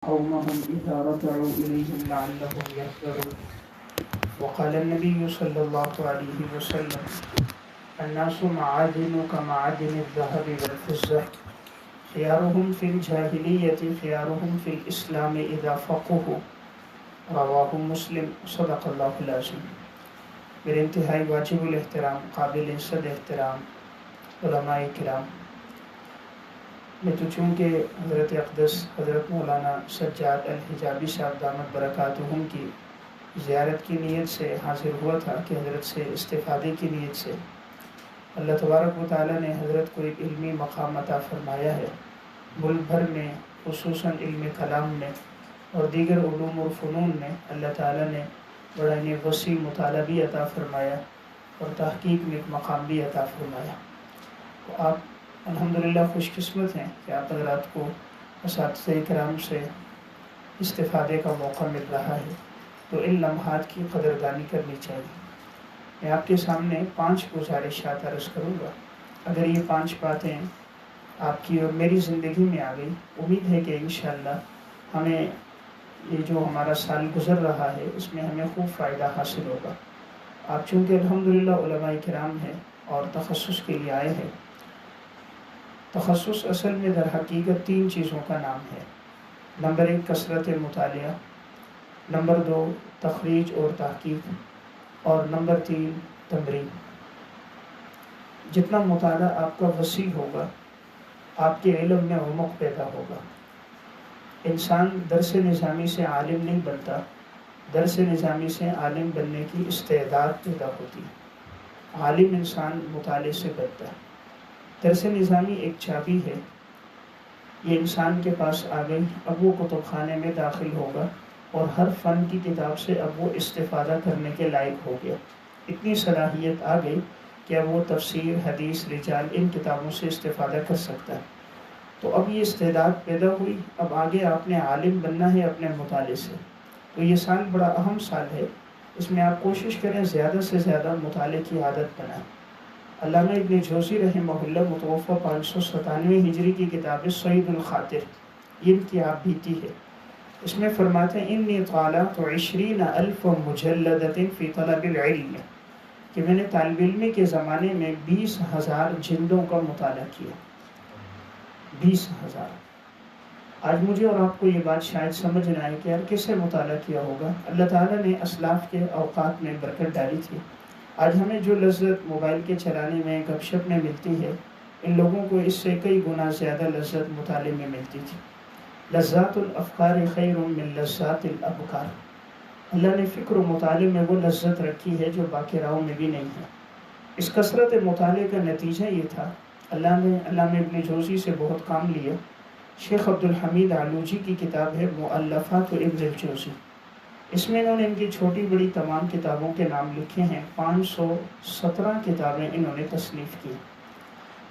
قومهم إذا رجعوا إليهم لعلهم يحذرون. وقال النبي صلى الله عليه وسلم: الناس معادن كمعادن الذهب والفضة خيارهم في الجاهلية خيارهم في الإسلام إذا فقهوا. رواہ مسلم. صدق اللہ العظیم. میرے انتہائی واجب الاحترام قابل عزت احترام علماء کرام، میں تو چونکہ حضرت اقدس حضرت مولانا سجاد الحجابی صاحب دامت برکاتہم کی زیارت کی نیت سے حاضر ہوا تھا کہ حضرت سے استفادے کی نیت سے اللہ تبارک و تعالیٰ نے حضرت کو ایک علمی مقام عطا فرمایا ہے. ملک بھر میں خصوصاً علم کلام میں اور دیگر علوم و فنون میں اللہ تعالیٰ نے بڑا وسیع مطالعہ بھی عطا فرمایا اور تحقیق میں ایک مقام بھی عطا فرمایا. تو آپ الحمدللہ خوش قسمت ہیں کہ آپ حضرات کو اساتذہ کرام سے استفادے کا موقع مل رہا ہے، تو ان لمحات کی قدردانی کرنی چاہیے. میں آپ کے سامنے 5 گزارشات عرض کروں گا. اگر یہ 5 باتیں آپ کی اور میری زندگی میں آ گئی، امید ہے کہ انشاءاللہ ہمیں یہ جو ہمارا سال گزر رہا ہے اس میں ہمیں خوب فائدہ حاصل ہوگا. آپ چونکہ الحمدللہ علماء کرام ہیں اور تخصص کے لیے آئے ہیں. تخصص اصل میں در حقیقت 3 چیزوں کا نام ہے. نمبر 1 کثرت مطالعہ، نمبر 2 تخریج اور تحقیق، اور نمبر 3 تمرین. جتنا مطالعہ آپ کا وسیع ہوگا آپ کے علم میں عمق پیدا ہوگا. انسان درس نظامی سے عالم نہیں بنتا، درس نظامی سے عالم بننے کی استعداد پیدا ہوتی ہے. عالم انسان مطالعے سے بنتا ہے. درس نظامی ایک چابی ہے، یہ انسان کے پاس آ گئی، اب وہ کتب خانے میں داخل ہوگا اور ہر فن کی کتاب سے اب وہ استفادہ کرنے کے لائق ہو گیا. اتنی صلاحیت آ گئی کہ اب وہ تفسیر، حدیث، رجال ان کتابوں سے استفادہ کر سکتا ہے. تو اب یہ استعداد پیدا ہوئی، اب آگے آپ نے عالم بننا ہے اپنے مطالعے سے. تو یہ سال بڑا اہم سال ہے، اس میں آپ کوشش کریں زیادہ سے زیادہ مطالعے کی عادت بنائیں. علامہ ابن جوزی رحمہ اللہ متوفہ 597 ہجری کی کتاب صید الخاطر، یہ ان کی آپ بیتی ہے. اس میں فرماتے ہیں انی طالعت 20,000 مجلدۃ فی طلب العلم، کہ میں نے طالب علمی کے زمانے میں 20,000 جلدوں کا مطالعہ کیا. 20,000. آج مجھے اور آپ کو یہ بات شاید سمجھ نہ آئے کہ یار کیسے مطالعہ کیا ہوگا. اللہ تعالیٰ نے اسلاف کے اوقات میں برکت ڈالی تھی. آج ہمیں جو لذت موبائل کے چلانے میں، گپ شپ میں ملتی ہے، ان لوگوں کو اس سے کئی گنا زیادہ لذت مطالعے میں ملتی تھی. لذات الافکار خیر من لذات الابکار. اللہ نے فکر و مطالعے میں وہ لذت رکھی ہے جو باقی راہوں میں بھی نہیں ہے. اس کثرت مطالعے کا نتیجہ یہ تھا، اللہ نے علامہ ابن جوزی سے بہت کام لیا. شیخ عبدالحمید علوجی کی کتاب ہے مؤلفات ابن الجوزی، اس میں انہوں نے ان کی چھوٹی بڑی تمام کتابوں کے نام لکھے ہیں. 517 کتابیں انہوں نے تصنیف کی،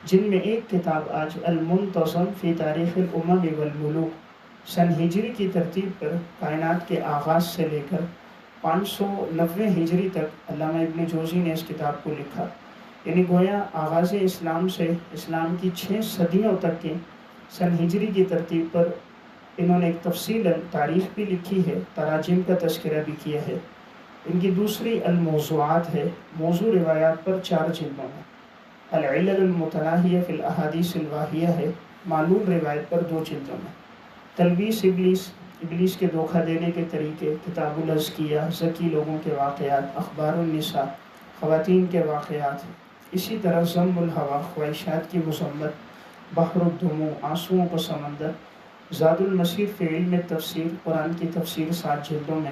جن میں ایک کتاب آج المنتظم فی تاریخ الامم والملوک، سن ہجری کی ترتیب پر کائنات کے آغاز سے لے کر 590 ہجری تک علامہ ابن جوزی نے اس کتاب کو لکھا. یعنی گویا آغاز اسلام سے اسلام کی 6 صدیوں تک کے سن ہجری کی ترتیب پر انہوں نے ایک تفصیل تاریخ بھی لکھی ہے، تراجم کا تذکرہ بھی کیا ہے. ان کی دوسری الموضوعات ہے، موضوع روایات پر 4 جلدوں میں. العلل المتناہیہ فی الاحادیث الواہیہ ہے، معلول روایت پر 2 جلدوں میں. تلبیس ابلیس، ابلیس کے دھوکہ دینے کے طریقے، کتاب الازکیہ، ذکی لوگوں کے واقعات، اخبار النساء، خواتین کے واقعات. اسی طرح ذم الہوی، خواہشات کی مذمت، بحر الدموع، آنسوؤں کا سمندر. زاد المسیر فی علم تفسیر، قرآن کی تفسیر 7 جلدوں میں.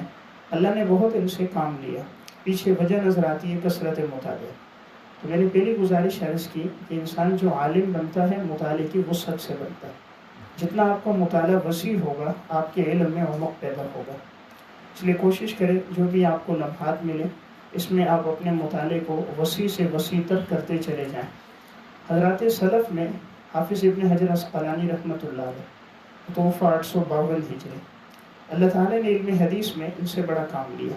اللہ نے بہت ان سے کام لیا. پیچھے وجہ نظر آتی ہے کثرت مطالعہ. تو میں نے پہلی گزارش عرض کی کہ انسان جو عالم بنتا ہے مطالعے کی وسعت سے بنتا ہے. جتنا آپ کا مطالعہ وسیع ہوگا آپ کے علم میں عمق پیدا ہوگا. اس لیے کوشش کریں جو بھی آپ کو لمحات ملے اس میں آپ اپنے مطالعے کو وسیع سے وسیع تر کرتے چلے جائیں. حضرات سلف میں حافظ ابن حجر عسقلانی رحمۃ اللہ علیہ متوفہ 852 ہجری، اللہ تعالیٰ نے علم حدیث میں ان سے بڑا کام لیا.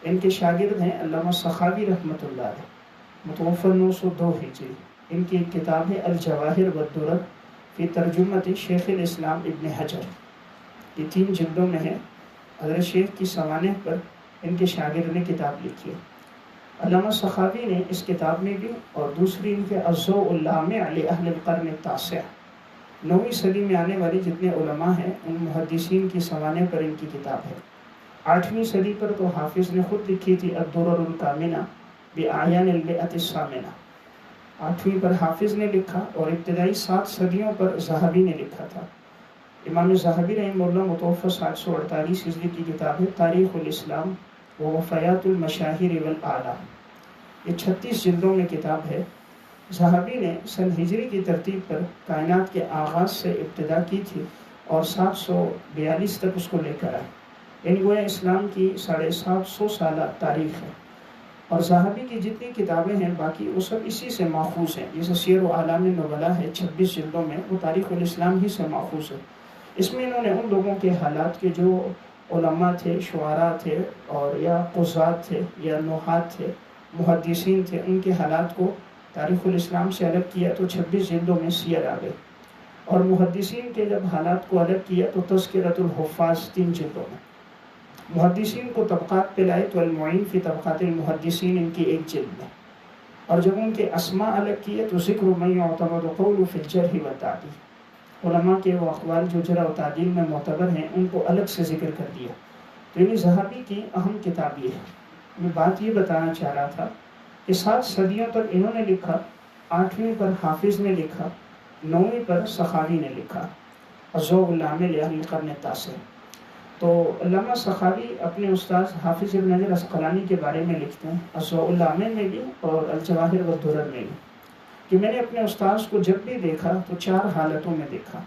ان کے شاگرد ہیں علامہ سخاوی رحمۃ اللہ علیہ متوفہ 902 ہجری. ان کی ایک کتاب ہے الجواہر والدرر فی ترجمۃ شیخ الاسلام ابن حجر. یہ 3 جلدوں میں ہے، حضرت شیخ کی سوانح پر ان کے شاگرد نے کتاب لکھی ہے۔ علامہ سخاوی نے اس کتاب میں بھی، اور دوسری ان کے الضوء اللامع لأہل القرن التاسع، 9ویں صدی میں آنے والے جتنے علماء ہیں ان محدثین کی سوانح پر ان کی کتاب ہے۔ 8ویں صدی پر تو حافظ نے خود لکھی تھی الدرر الکامنہ بأعیان المئۃ الثامنہ، 8ویں پر حافظ نے لکھا، اور ابتدائی 7 صدیوں پر ذہبی نے لکھا تھا۔ امام ذہبی رحمہ اللہ متوفی 748 ہجری کی کتاب ہے تاریخ الاسلام و وفیات المشاہیر والاعلام، یہ 36 جلدوں میں کتاب ہے۔ ذہبی نے سن ہجری کی ترتیب پر کائنات کے آغاز سے ابتدا کی تھی اور 742 تک اس کو لے کر آئے، یعنی گویا اسلام کی 750 سالہ تاریخ ہے۔ اور ذہبی کی جتنی کتابیں ہیں باقی وہ سب اسی سے ماخوذ ہیں، جیسے سیر و اعلام نبلا ہے 26 جلدوں میں، وہ تاریخ الاسلام ہی سے ماخوذ ہے۔ اس میں انہوں نے ان لوگوں کے حالات کے جو علماء تھے، شعراء تھے، اور یا قضات تھے یا نحات تھے، محدثین تھے، ان کے حالات کو تاریخ الاسلام سے الگ کیا تو 26 جلدوں میں سیر آ گئے، اور محدثین کے جب حالات کو الگ کیا تو تذکرۃ الحفاظ 3 جلدوں میں۔ محدثین کو طبقات پہ لائے تو المعین فی طبقات المحدثین ان کی 1 جلد میں، اور جب ان کے اسماء الگ کیے تو ذکر من یعتمد قول فی الجرح والتعدیل، علماء کے وہ اقوال جو جرح و تعدیل میں معتبر ہیں ان کو الگ سے ذکر کر دیا۔ تو یعنی ذہبی کی اہم کتاب یہ ہے۔ میں بات یہ بتانا چاہ رہا تھا کہ 7 صدیوں تک انہوں نے لکھا، 8ویں پر حافظ نے لکھا، 9ویں پر سخاوی نے لکھا الضوء اللامع لأہل القرن التاسع۔ تو علامہ سخاوی اپنے استاذ حافظ ابن حجر عسقلانی کے بارے میں لکھتے ہیں الضوء اللامع میں بھی اور الجواہر والدرر میں بھی، کہ میں نے اپنے استاذ کو جب بھی دیکھا تو 4 حالتوں میں دیکھا،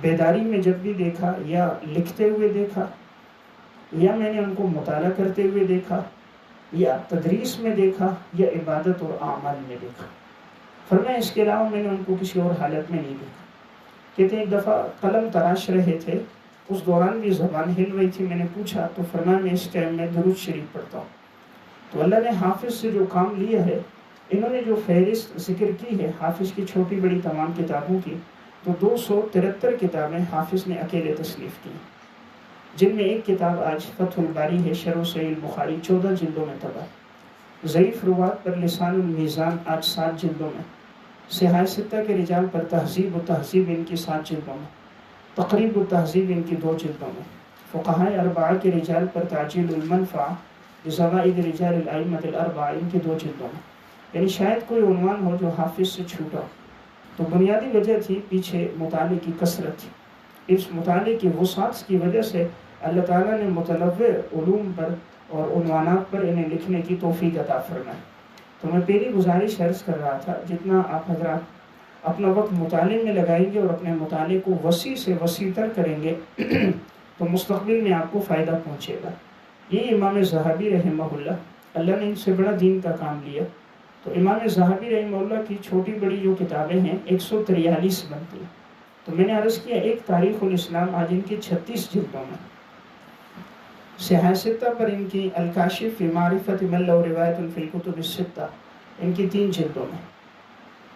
بیداری میں جب بھی دیکھا، یا لکھتے ہوئے دیکھا، یا میں نے ان کو مطالعہ کرتے ہوئے دیکھا، یا تدریس میں دیکھا، یا عبادت اور اعمال میں دیکھا۔ فرمایا اس کے علاوہ میں نے ان کو کسی اور حالت میں نہیں دیکھا۔ کہتے ہیں ایک دفعہ قلم تراش رہے تھے، اس دوران بھی زبان ہل رہی تھی، میں نے پوچھا تو فرمایا میں اس ٹائم میں درود شریف پڑھتا ہوں۔ تو اللہ نے حافظ سے جو کام لیا ہے، انہوں نے جو فہرست ذکر کی ہے حافظ کی چھوٹی بڑی تمام کتابوں کی، تو 273 کتابیں حافظ نے اکیلے تصنیف کی، جن میں ایک کتاب آج فتح الباری ہے شرح صحیح البخاری 14 جلدوں میں طبع، ضعیف روات پر لسان المیزان آج 7 جلدوں میں، صحاح ستہ کے رجال پر تہذیب و تہذیب ان کی 7 جلدوں میں، تقریب التہذیب ان کی 2 جلدوں میں، فقہاء اربعہ کے رجال پر تعجیل المنفع بزوائد رجال الائمۃ الاربعہ ان کی 2 جلدوں میں۔ یعنی شاید کوئی عنوان ہو جو حافظ سے چھوٹا ہو، تو بنیادی وجہ تھی پیچھے مطالعے کی کثرت تھی۔ اس مطالعے کی وسعت کی وجہ سے اللہ تعالیٰ نے متنوع علوم پر اور عنوانات پر انہیں لکھنے کی توفیق عطا فرمائی۔ تو میں پہلی گزارش عرض کر رہا تھا، جتنا آپ حضرات اپنا وقت مطالعے میں لگائیں گے اور اپنے مطالعے کو وسیع سے وسیع تر کریں گے تو مستقبل میں آپ کو فائدہ پہنچے گا۔ یہ امام ذہبی رحمہ اللہ نے ان سے بڑا دین کا کام لیا۔ تو امام ذہبی رحمہ اللہ کی چھوٹی بڑی جو کتابیں ہیں 143 بنتی ہیں۔ تو میں نے عرض کیا ایک تاریخ الاسلام آج ان کی 36 جلدوں میں، صحاح ستہ پر ان کی الکاشف فی معرفت من له روایت فی الکتب الستہ ان کی 3 جلدوں میں،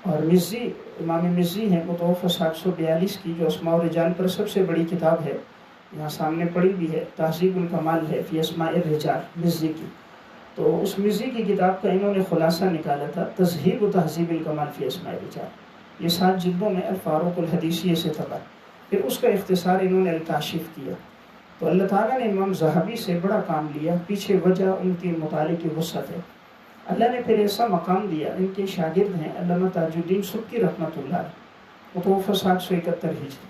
اور مزی امام مزی ہیں متوفی 742 کی، جو اسماء الرجال پر سب سے بڑی کتاب ہے، یہاں سامنے پڑھی بھی ہے، تہذیب الکمال ہے فی اسماء الرجال مزی کی۔ تو اس مزی کی کتاب کا انہوں نے خلاصہ نکالا تھا تذہیب و تہذیب الکمال فی اسماء الرجال، یہ 7 جلدوں میں الفاروق الحدیثیہ سے طبع، پھر اس کا اختصار انہوں نے الکاشف کیا۔ تو اللہ تعالیٰ نے امام ذہبی سے بڑا کام لیا، پیچھے وجہ ان کی مطالعے کی وسعت ہے۔ اللہ نے پھر ایسا مقام دیا، ان کے شاگرد ہیں علامہ تاج الدین سبکی رحمۃ اللہ علیہ، متوفی 771 ہجری،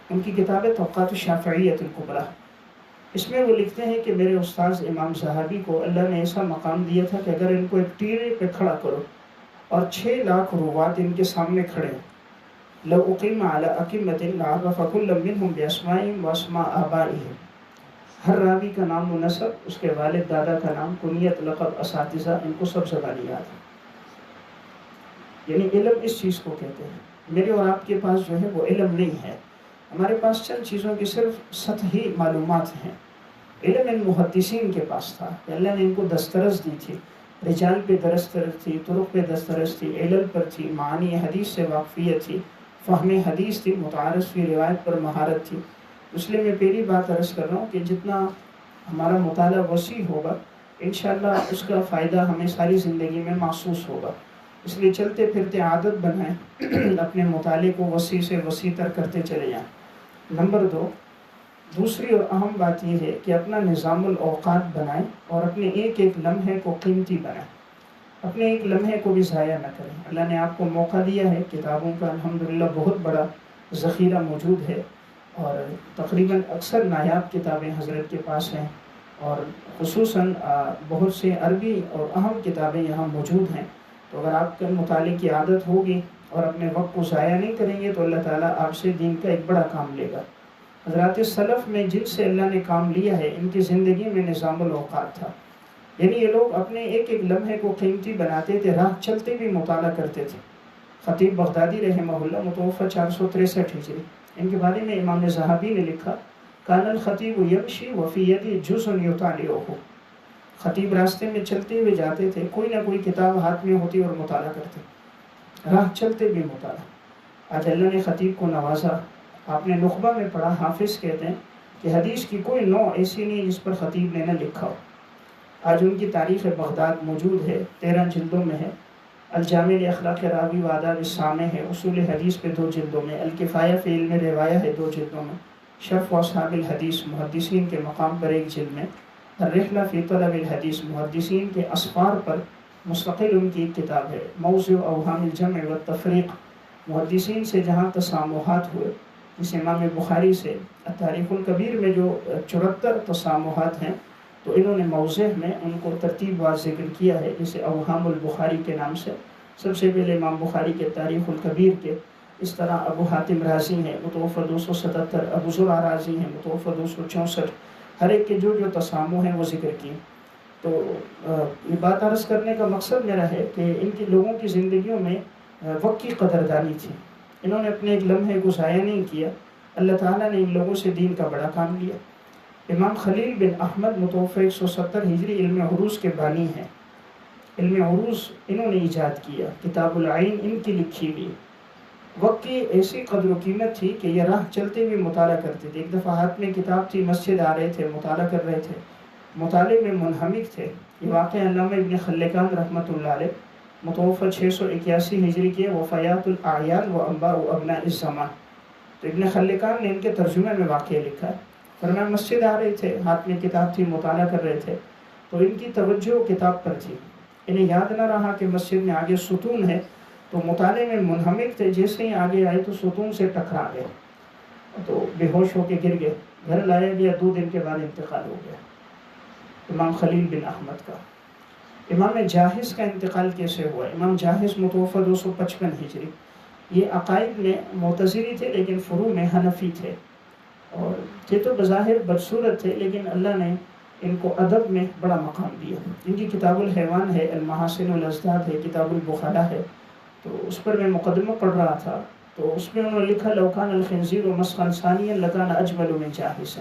ان کی کتاب ہے طبقات الشافعیۃ الکبریٰ، اس میں وہ لکھتے ہیں کہ میرے استاذ امام ذہبی کو اللہ نے ایسا مقام دیا تھا کہ اگر ان کو ایک ٹیرے پہ کھڑا کرو اور 6 لاکھ روات ان کے سامنے کھڑے ہیں، لو اقیم علی اقیمۃ لعرف کل منہم باسمائہم واسماء آبائہم، ہر راوی کا نام و نسب، اس کے والد دادا کا نام، کنیت، لقب، اساتذہ، ان کو سب زبانی یاد ہے۔ یعنی علم اس چیز کو کہتے ہیں۔ میرے اور آپ کے پاس جو ہے وہ علم نہیں ہے، ہمارے پاس چند چیزوں کی صرف سطحی معلومات ہیں۔ علم ان محدثین کے پاس تھا کہ اللہ نے ان کو دسترس دی تھی، رجال پہ دسترس تھی، طرق پہ دسترس تھی، علل پر تھی، معانی حدیث سے واقفیت تھی، فہم حدیث تھی، متعارف کی روایت پر مہارت تھی، اس لیے میں پہلی بات عرض کر رہا ہوں کہ جتنا ہمارا مطالعہ وسیع ہوگا انشاءاللہ اس کا فائدہ ہمیں ساری زندگی میں محسوس ہوگا. اس لیے چلتے پھرتے عادت بنائیں اپنے مطالعے کو وسیع سے وسیع تر کرتے چلے جائیں. نمبر 2، دوسری اور اہم بات یہ ہے کہ اپنا نظام الاوقات بنائیں اور اپنے ایک ایک لمحے کو قیمتی بنائیں. اپنے ایک لمحے کو بھی ضائع نہ کریں. اللہ نے آپ کو موقع دیا ہے، کتابوں کا الحمدللہ بہت بڑا ذخیرہ موجود ہے، اور تقریباً اکثر نایاب کتابیں حضرت کے پاس ہیں، اور خصوصاً بہت سے عربی اور اہم کتابیں یہاں موجود ہیں. تو اگر آپ کے مطالعے کی عادت ہوگی اور اپنے وقت کو ضائع نہیں کریں گے تو اللہ تعالیٰ آپ سے دین کا ایک بڑا کام لے گا. حضرات سلف میں جن سے اللہ نے کام لیا ہے ان کی زندگی میں نظام الاوقات تھا. یعنی یہ لوگ اپنے ایک ایک لمحے کو قیمتی بناتے تھے، راہ چلتے بھی مطالعہ کرتے تھے. خطیب بغدادی رحمہ اللہ متوفی 463 ہجری، ان کے بارے میں امام ذہبی نے لکھا، کان الخطیب یمشی وفی یدی جزء یطالعہ. خطیب راستے میں چلتے ہوئے جاتے تھے، کوئی نہ کوئی کتاب ہاتھ میں ہوتی اور مطالعہ کرتے، راہ چلتے بھی مطالعہ. آج اللہ نے خطیب کو نوازا. آپ نے نخبہ میں پڑھا، حافظ کہتے ہیں کہ حدیث کی کوئی نوع ایسی نہیں جس پر خطیب نے نہ لکھا ہو. آج ان کی تاریخ بغداد موجود ہے، 13 جلدوں میں ہے. الجامع لاخلاق راوی و آداب السامع ہے اصول حدیث پہ 2 جلدوں میں. الکفایہ فی علم روایہ ہے 2 جلدوں میں. شرف اصحاب الحدیث محدثین کے مقام پر 1 جلد میں. الرحلہ فی طلب الحدیث محدثین کے اسفار پر مستقل ان کی ایک کتاب ہے. موضع اوہام الجمع والتفریق محدثین سے جہاں تسامحات ہوئے، جس امام بخاری سے تاریخ الکبیر میں جو 74 تسامحات ہیں، تو انہوں نے موضع میں ان کو ترتیب واز ذکر کیا ہے، جسے اوہام البخاری کے نام سے. سب سے پہلے امام بخاری کے تاریخ الکبیر کے، اس طرح ابو حاتم رازی ہیں متوفی 277، ابو زرع رازی ہیں متوفی 264، ہر ایک کے جو جو تسامح ہیں وہ ذکر کیے. تو یہ بات عرض کرنے کا مقصد میرا ہے کہ ان کی لوگوں کی زندگیوں میں وقت کی قدردانی تھی. انہوں نے اپنے ایک لمحے کو ضائع نہیں کیا. اللہ تعالیٰ نے ان لوگوں سے دین کا بڑا کام لیا. امام خلیل بن احمد متوفی 170 ہجری علم عروض کے بانی ہیں. علم عروض انہوں نے ایجاد کیا، کتاب العین ان کی لکھی ہوئی. وقت کی ایسی قدر و قیمت تھی کہ یہ راہ چلتے ہوئے مطالعہ کرتے تھے. ایک دفعہ ہاتھ میں کتاب تھی، مسجد آ رہے تھے، مطالعہ کر رہے تھے، مطالعے میں منہمک تھے. یہ واقعہ علامہ ابن خلکان رحمۃ اللہ علیہ متوفی 681 ہجری کے وفیات الاعیان و انباء ابناء الزمان. تو ابن خلکان نے ان کے ترجمے میں واقعہ لکھا ہے. فرمایا مسجد آ رہے تھے، ہاتھ میں کتاب تھی، مطالعہ کر رہے تھے، تو ان کی توجہ کتاب پر تھی. انہیں یاد نہ رہا کہ مسجد میں آگے ستون ہے، تو مطالعے میں منہمک تھے. جیسے ہی آگے آئے تو ستون سے ٹکرا گئے، تو بے ہوش ہو کے گر گئے. گھر لایا گیا، 2 دن کے بعد انتقال ہو گیا امام خلیل بن احمد کا. امام جاحظ کا انتقال کیسے ہوا؟ امام جاحظ متوفی 255 ہجری. یہ عقائد میں معتزلی تھے لیکن فروع میں حنفی تھے، اور تھے تو بظاہر بدصورت تھے، لیکن اللہ نے ان کو ادب میں بڑا مقام دیا. ان کی کتاب الحیوان ہے، المحاسن والازداد ہے، کتاب البخلا ہے. تو اس پر میں مقدمہ پڑھ رہا تھا، تو اس میں انہوں نے لکھا لو کان الخنزیر مسخا ثانیا لکان اجمل من جاحظ.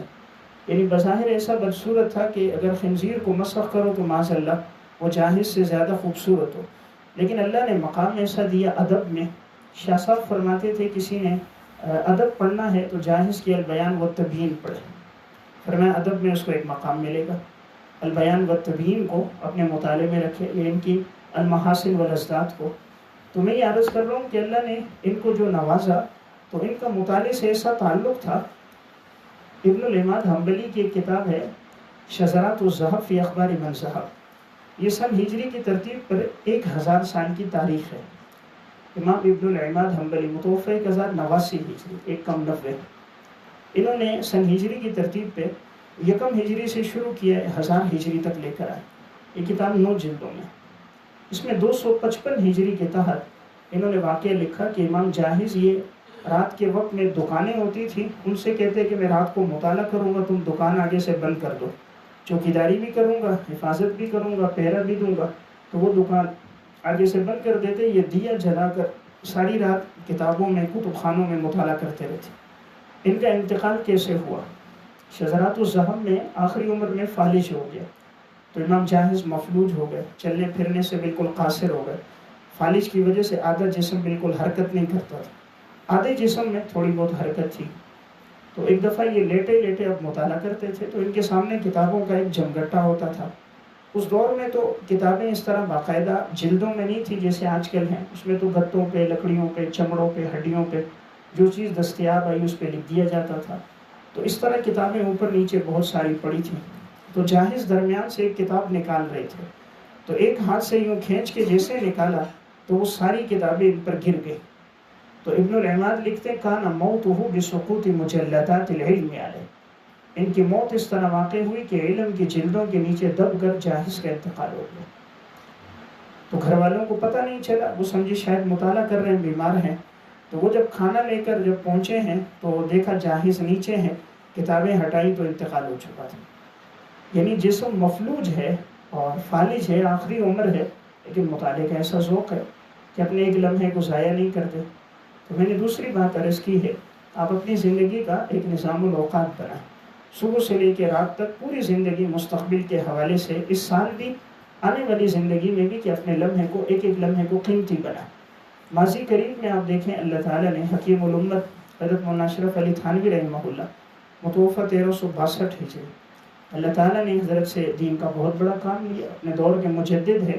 یعنی بظاہر ایسا بدصورت تھا کہ اگر خنزیر کو مسخ کرو تو معاذ اللہ وہ جاحظ سے زیادہ خوبصورت ہو. لیکن اللہ نے مقام ایسا دیا ادب میں. شاہ صاحب فرماتے تھے کسی نے ادب پڑھنا ہے تو جاحظ کی البیان و تبیین پڑھے. فرمایا ادب میں اس کو ایک مقام ملے گا. البیان و تبیین کو اپنے مطالعے میں رکھے، یہ ان کی المحاسن والازداد کو. تو میں یہ عرض کر رہا ہوں کہ اللہ نے ان کو جو نوازا، تو ان کا مطالعے سے ایسا تعلق تھا. ابن العماد حنبلی کی ایک کتاب ہے شذرات الذہب فی اخبار من ذہب. یہ سن ہجری کی ترتیب پر 1000 سال کی تاریخ ہے. امام ابن العماد حنبلی متوفی 1089 ہجری، 1 کم 90. انہوں نے سن ہجری کی ترتیب پہ 1 ہجری سے شروع کیا، 1000 ہجری تک لے کر آئے. یہ کتاب 9 جلدوں میں. اس میں 255 ہجری کے تحت انہوں نے واقعہ لکھا کہ امام جاحظ یہ رات کے وقت میں دکانیں ہوتی تھیں، ان سے کہتے کہ میں رات کو مطالعہ کروں گا، تم دکان آگے سے بند کر دو، چوکیداری بھی کروں گا، حفاظت بھی کروں گا، پہرا بھی دوں گا. تو وہ دکان آگے سے بند کر دیتے، یہ دیا جلا کر ساری رات کتابوں میں، کتب خانوں میں مطالعہ کرتے رہتے. ان کا انتقال کیسے ہوا؟ شذرات الذہب میں آخری عمر میں فالج ہو گیا. تو امام جاحظ مفلوج ہو گئے، چلنے پھرنے سے بالکل قاصر ہو گئے. فالج کی وجہ سے آدھا جسم بالکل حرکت نہیں کرتا تھا، آدھے جسم میں تھوڑی بہت حرکت تھی. تو ایک دفعہ یہ لیٹے لیٹے اب مطالعہ کرتے تھے، تو ان کے سامنے کتابوں کا ایک جمگٹا ہوتا تھا۔ اس دور میں تو کتابیں اس طرح باقاعدہ جلدوں میں نہیں تھی جیسے آج کل ہیں، اس میں تو گتوں پہ، لکڑیوں پہ، چمڑوں پہ، ہڈیوں پہ جو چیز دستیاب آئی اس پہ لکھ دیا جاتا تھا۔ تو اس طرح کتابیں اوپر نیچے بہت ساری پڑی تھیں۔ تو جاہز درمیان سے ایک کتاب نکال رہے تھے، تو ایک ہاتھ سے یوں کھینچ کے جیسے نکالا تو وہ ساری کتابیں ان پر گر گئی۔ تو ابن العماد لکھتے کان موتہ بسقوط مجلدات العلم علیہ، ان کی موت اس طرح واقع ہوئی کہ علم کی جلدوں کے نیچے دب کر جاہز کا انتقال ہو گیا۔ تو گھر والوں کو پتہ نہیں چلا، وہ سمجھے شاید مطالعہ کر رہے ہیں، بیمار ہیں۔ تو وہ جب کھانا لے کر جب پہنچے ہیں تو دیکھا جاہز نیچے ہیں، کتابیں ہٹائی تو انتقال ہو چکا تھا۔ یعنی جسم مفلوج ہے اور فالج ہے، آخری عمر ہے، لیکن مطالعے کا ایسا ذوق ہے کہ اپنے ایک لمحے کو ضائع نہیں کرتے۔ تو میں نے دوسری بات عرض کی ہے، آپ اپنی زندگی کا ایک نظام الاوقات بنائیں، صبح سے لے کے رات تک پوری زندگی مستقبل کے حوالے سے، اس سال بھی، آنے والی زندگی میں بھی، کہ اپنے لمحے کو، ایک ایک لمحے کو قیمتی بنائیں۔ ماضی قریب میں آپ دیکھیں اللہ تعالیٰ نے حکیم الامت حضرت مولانا اشرف علی تھانوی رحمہ اللہ، متوفی 1362 ہجری، اللہ تعالیٰ نے حضرت سے دین کا بہت بڑا کام لیا، اپنے دور کے مجدد ہے۔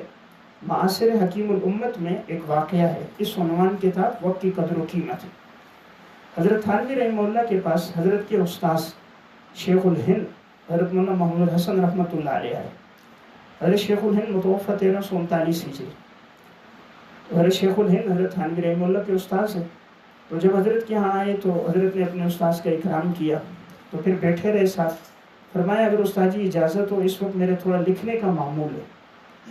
معاصر حکیم الامت میں ایک واقعہ ہے، اس عنوان کے تحت وقت کی قدر و قیمت ہے۔ حضرت تھانوی رحمہ اللہ کے پاس حضرت کے استاذ شیخ الہند حضرت مولانا محمود حسن رحمۃ اللہ علیہ ہے۔ حضرت شیخ الہند متوفی 1339 ہجری، حضرت شیخ الہند حضرت تھانوی رحمہ اللہ کے استاذ ہیں۔ تو جب حضرت کے یہاں آئے تو حضرت نے اپنے استاذ کا اکرام کیا، تو پھر بیٹھے رہے ساتھ، فرمایا اگر استاد جی اجازت ہو اس وقت میرے تھوڑا لکھنے کا معمول ہے۔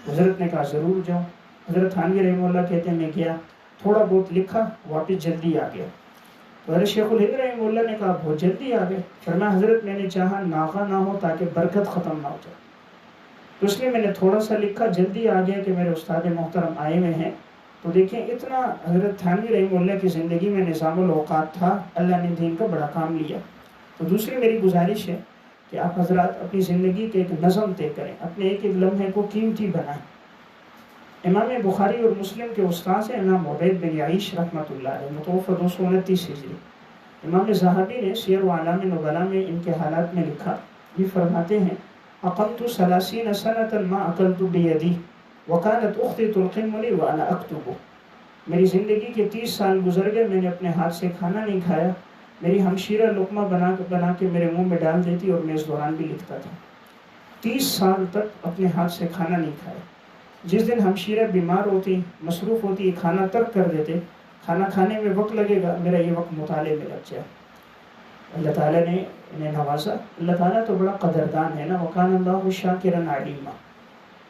حضرت نے کہا ضرور جاؤ۔ حضرت تھانوی رحمہ اللہ کہتے ہیں میں گیا، تھوڑا بہت لکھا، واپس جلدی آ گیا۔ تو حضرت شیخ الہند رحمہ اللہ نے کہا بہت جلدی آ گئے؟ فرمایا حضرت میں نے چاہا ناغہ نہ ہو تاکہ برکت ختم نہ ہو جائے، تو اس لیے میں نے تھوڑا سا لکھا، جلدی آ گیا کہ میرے استاد محترم آئے ہوئے ہیں۔ تو دیکھیں اتنا حضرت تھانوی رحمہ اللہ کی زندگی میں نظام الاوقات تھا، اللہ نے دین کا بڑا کام لیا۔ تو دوسری میری گزارش ہے کہ آپ حضرات اپنی زندگی کے ایک نظم طے کریں، اپنے ایک ایک لمحے کو قیمتی بنائیں۔ امام بخاری اور مسلم کے استاذ ہیں امام عبید بن عیش رحمۃ اللہ علیہ، متوفی 229 ہجری۔ امام ذہبی نے سیر و اعلام نبلاء میں ان کے حالات میں لکھا، یہ فرماتے ہیں اقمت 30 سنة ما اکلت بیدی وکانت اختی تلقمنی وانا اکتب، میری زندگی کے 30 سال گزر گئے، میں نے اپنے ہاتھ سے کھانا نہیں کھایا، میری ہمشیرہ لقمہ بنا کے میرے منہ میں ڈال دیتی اور میں اس دوران بھی لکھتا تھا۔ 30 سال تک اپنے ہاتھ سے کھانا نہیں کھایا۔ جس دن ہمشیرہ بیمار ہوتی، مصروف ہوتی، کھانا ترک کر دیتے، کھانا کھانے میں وقت لگے گا، میرا یہ وقت مطالعے میں لگ جائے۔ اللہ تعالیٰ نے انہیں نوازا۔ اللہ تعالیٰ تو بڑا قدردان ہے نا، وَكَانَ اللَّهُ شَاكِرًا عَلِيمًا،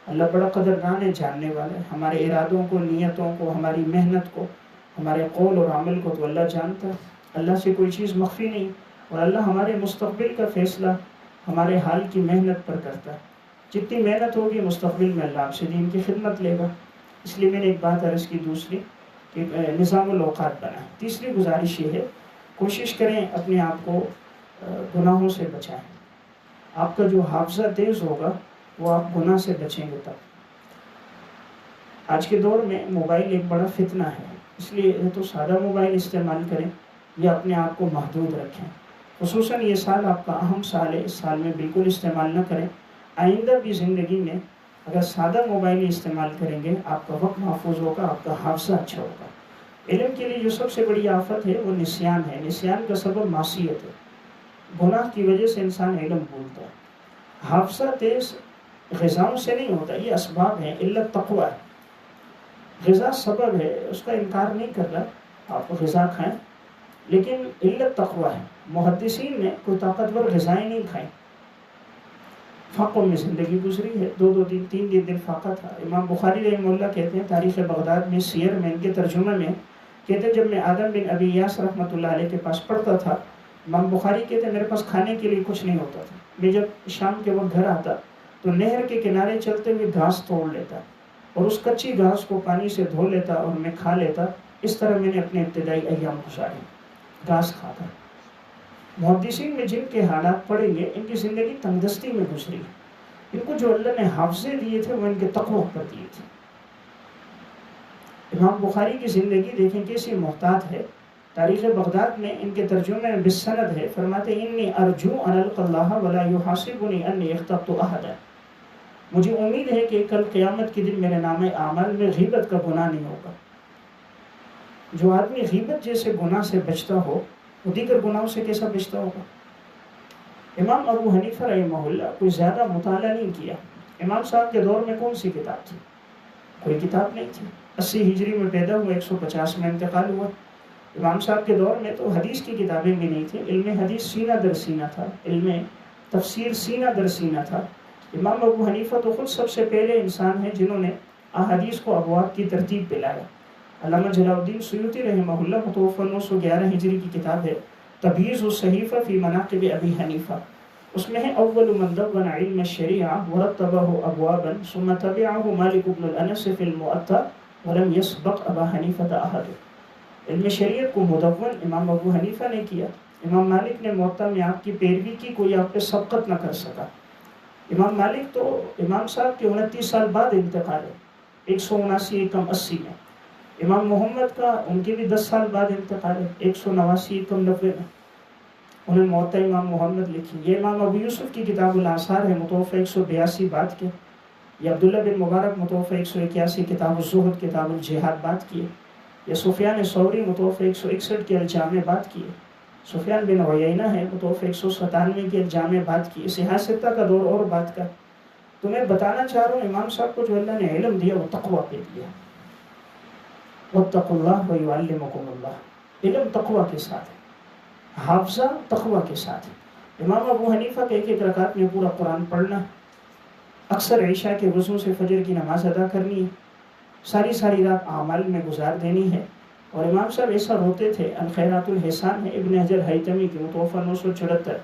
اللہ بڑا قدردان ہے، جاننے والا ہے ہمارے ارادوں کو، نیتوں کو، ہماری محنت کو، ہمارے قول اور عمل کو تو اللہ جانتا ہے۔ اللہ سے کوئی چیز مخفی نہیں، اور اللہ ہمارے مستقبل کا فیصلہ ہمارے حال کی محنت پر کرتا ہے۔ جتنی محنت ہوگی مستقبل میں اللہ آپ سے دین کی خدمت لے گا۔ اس لیے میں نے ایک بات عرض کی، دوسری کہ نظام الاوقات بنائیں۔ تیسری گزارش یہ ہے کوشش کریں اپنے آپ کو گناہوں سے بچائیں۔ آپ کا جو حافظہ تیز ہوگا وہ آپ گناہ سے بچیں گے تب۔ آج کے دور میں موبائل ایک بڑا فتنہ ہے، اس لیے تو سادہ موبائل استعمال کریں یا اپنے آپ کو محدود رکھیں۔ خصوصاً یہ سال آپ کا اہم سال ہے، اس سال میں بالکل استعمال نہ کریں۔ آئندہ بھی زندگی میں اگر سادہ موبائل استعمال کریں گے آپ کا وقت محفوظ ہوگا، آپ کا حافظہ اچھا ہوگا۔ علم کے لیے جو سب سے بڑی آفت ہے وہ نسیان ہے، نسیان کا سبب معصیت ہے، گناہ کی وجہ سے انسان علم بھولتا ہے۔ حافظہ تیز غذاؤں سے نہیں ہوتا، یہ اسباب ہیں، علت تقویٰ ہے، غذا سبب ہے، اس کا انکار نہیں کر رہا، آپ غذا کھائیں، لیکن علت تقویٰ ہے۔ محدثین نے کوئی طاقتور غذائیں نہیں کھائیں، فاقوں میں زندگی گزری ہے، 2 دن 3 دن فاقہ تھا۔ امام بخاری رحمہ اللہ کہتے ہیں تاریخ بغداد میں، سیر میں، ان کے ترجمہ میں کہتے ہیں جب میں آدم بن ابی یاس رحمۃ اللہ علیہ کے پاس پڑھتا تھا، امام بخاری کہتے ہیں میرے پاس کھانے کے لیے کچھ نہیں ہوتا تھا، میں جب شام کے وقت گھر آتا تو نہر کے کنارے چلتے ہوئے گھاس توڑ لیتا اور اس کچی گھاس کو پانی سے دھو لیتا اور میں کھا لیتا۔ اس طرح میں نے اپنے ابتدائی ایام گزارے، گھاس کھاتا۔ محدثین میں جن کے حالات پڑھیں گے ان کی زندگی تنگدستی میں گزری، ان کو جو اللہ نے حافظے دیے تھے وہ ان کے تقویٰ پر دیے تھے۔ امام بخاری کی زندگی دیکھیں کیسی محتاط ہے، تاریخ بغداد میں ان کے ترجمے میں بالسند ہے، فرماتے انی ارجو ان القی اللہ ولا یحاسبنی انی اغتبت احدا، مجھے امید ہے کہ کل قیامت کے دن میرے نام اعمال میں غیبت کا گناہ نہیں ہوگا۔ جو آدمی غیبت جیسے گناہ سے بچتا ہو وہ دیگر گناہوں سے کیسا بچتا ہوگا؟ امام ابو حنیفہ رحمہ اللہ کوئی زیادہ مطالعہ نہیں کیا۔ امام صاحب کے دور میں کون سی کتاب تھی؟ کوئی کتاب نہیں تھی۔ 80 ہجری میں پیدا ہوا، 150 میں انتقال ہوا۔ امام صاحب کے دور میں تو حدیث کی کتابیں بھی نہیں تھیں، علم حدیث سینہ در سینہ تھا، علم تفسیر سینہ در سینہ تھا۔ امام ابو حنیفہ تو خود سب سے پہلے انسان ہیں جنہوں نے احادیث کو ابواب کی ترتیب پہ لایا۔ علامہ جلال الدین سیوطی رحمہ اللہ متوفی 911 ہجری کی کتاب ہے تبییض الصحیفہ فی مناقب ابی حنیفہ، اس میں ہے اول من دون علم الشریعہ ورتبہ ابوابا ثم تبعہ مالک بن الانس فی المؤطا ولم یسبق ابا حنیفہ احد۔ علم شریعت کو مدون امام ابو حنیفہ نے کیا، امام مالک نے موطا میں آپ کی پیروی کی، کوئی آپ پہ سبقت نہ کر سکا۔ امام مالک تو امام صاحب کے 29 سال بعد انتقال ہے، 179 کم 80 میں۔ امام محمد کا ان کے بھی 10 سال بعد انتقال ہے، 189 کم 90 میں۔ انہیں موطا امام محمد لکھی۔ یہ امام ابو یوسف کی کتاب الاثار ہے، متوفی 182 بعد کے۔ یہ عبداللہ بن مبارک متوفی 181 کتاب الزہد کتاب الجہاد بعد کی ہے۔ یہ سفیان ثوری متوفی 161 کے الجامع بعد کی ہے۔ سفیان بن عیینہ ہے متوفی 197 کے الجامع بعد کی ہے۔ صحاح ستہ کا دور اور بعد کا۔ تو میں بتانا چاہ رہا ہوں امام صاحب کو جو اللہ نے علم دیا وہ تقویٰ پہ دیا۔ واتقوا اللہ ویعلمکم اللہ، علم تقویٰ کے ساتھ ہے، حافظہ تقویٰ کے ساتھ ہے۔ امام ابو حنیفہ کے ایک ایک رکعت میں پورا قرآن پڑھنا، اکثر عشاء کے وضو سے فجر کی نماز ادا کرنی ہے، ساری ساری رات اعمال میں گزار دینی ہے۔ اور امام صاحب ایسا روتے تھے، الخیرات الحسان ہے ابن حجر حیتمی کی متوفی 974،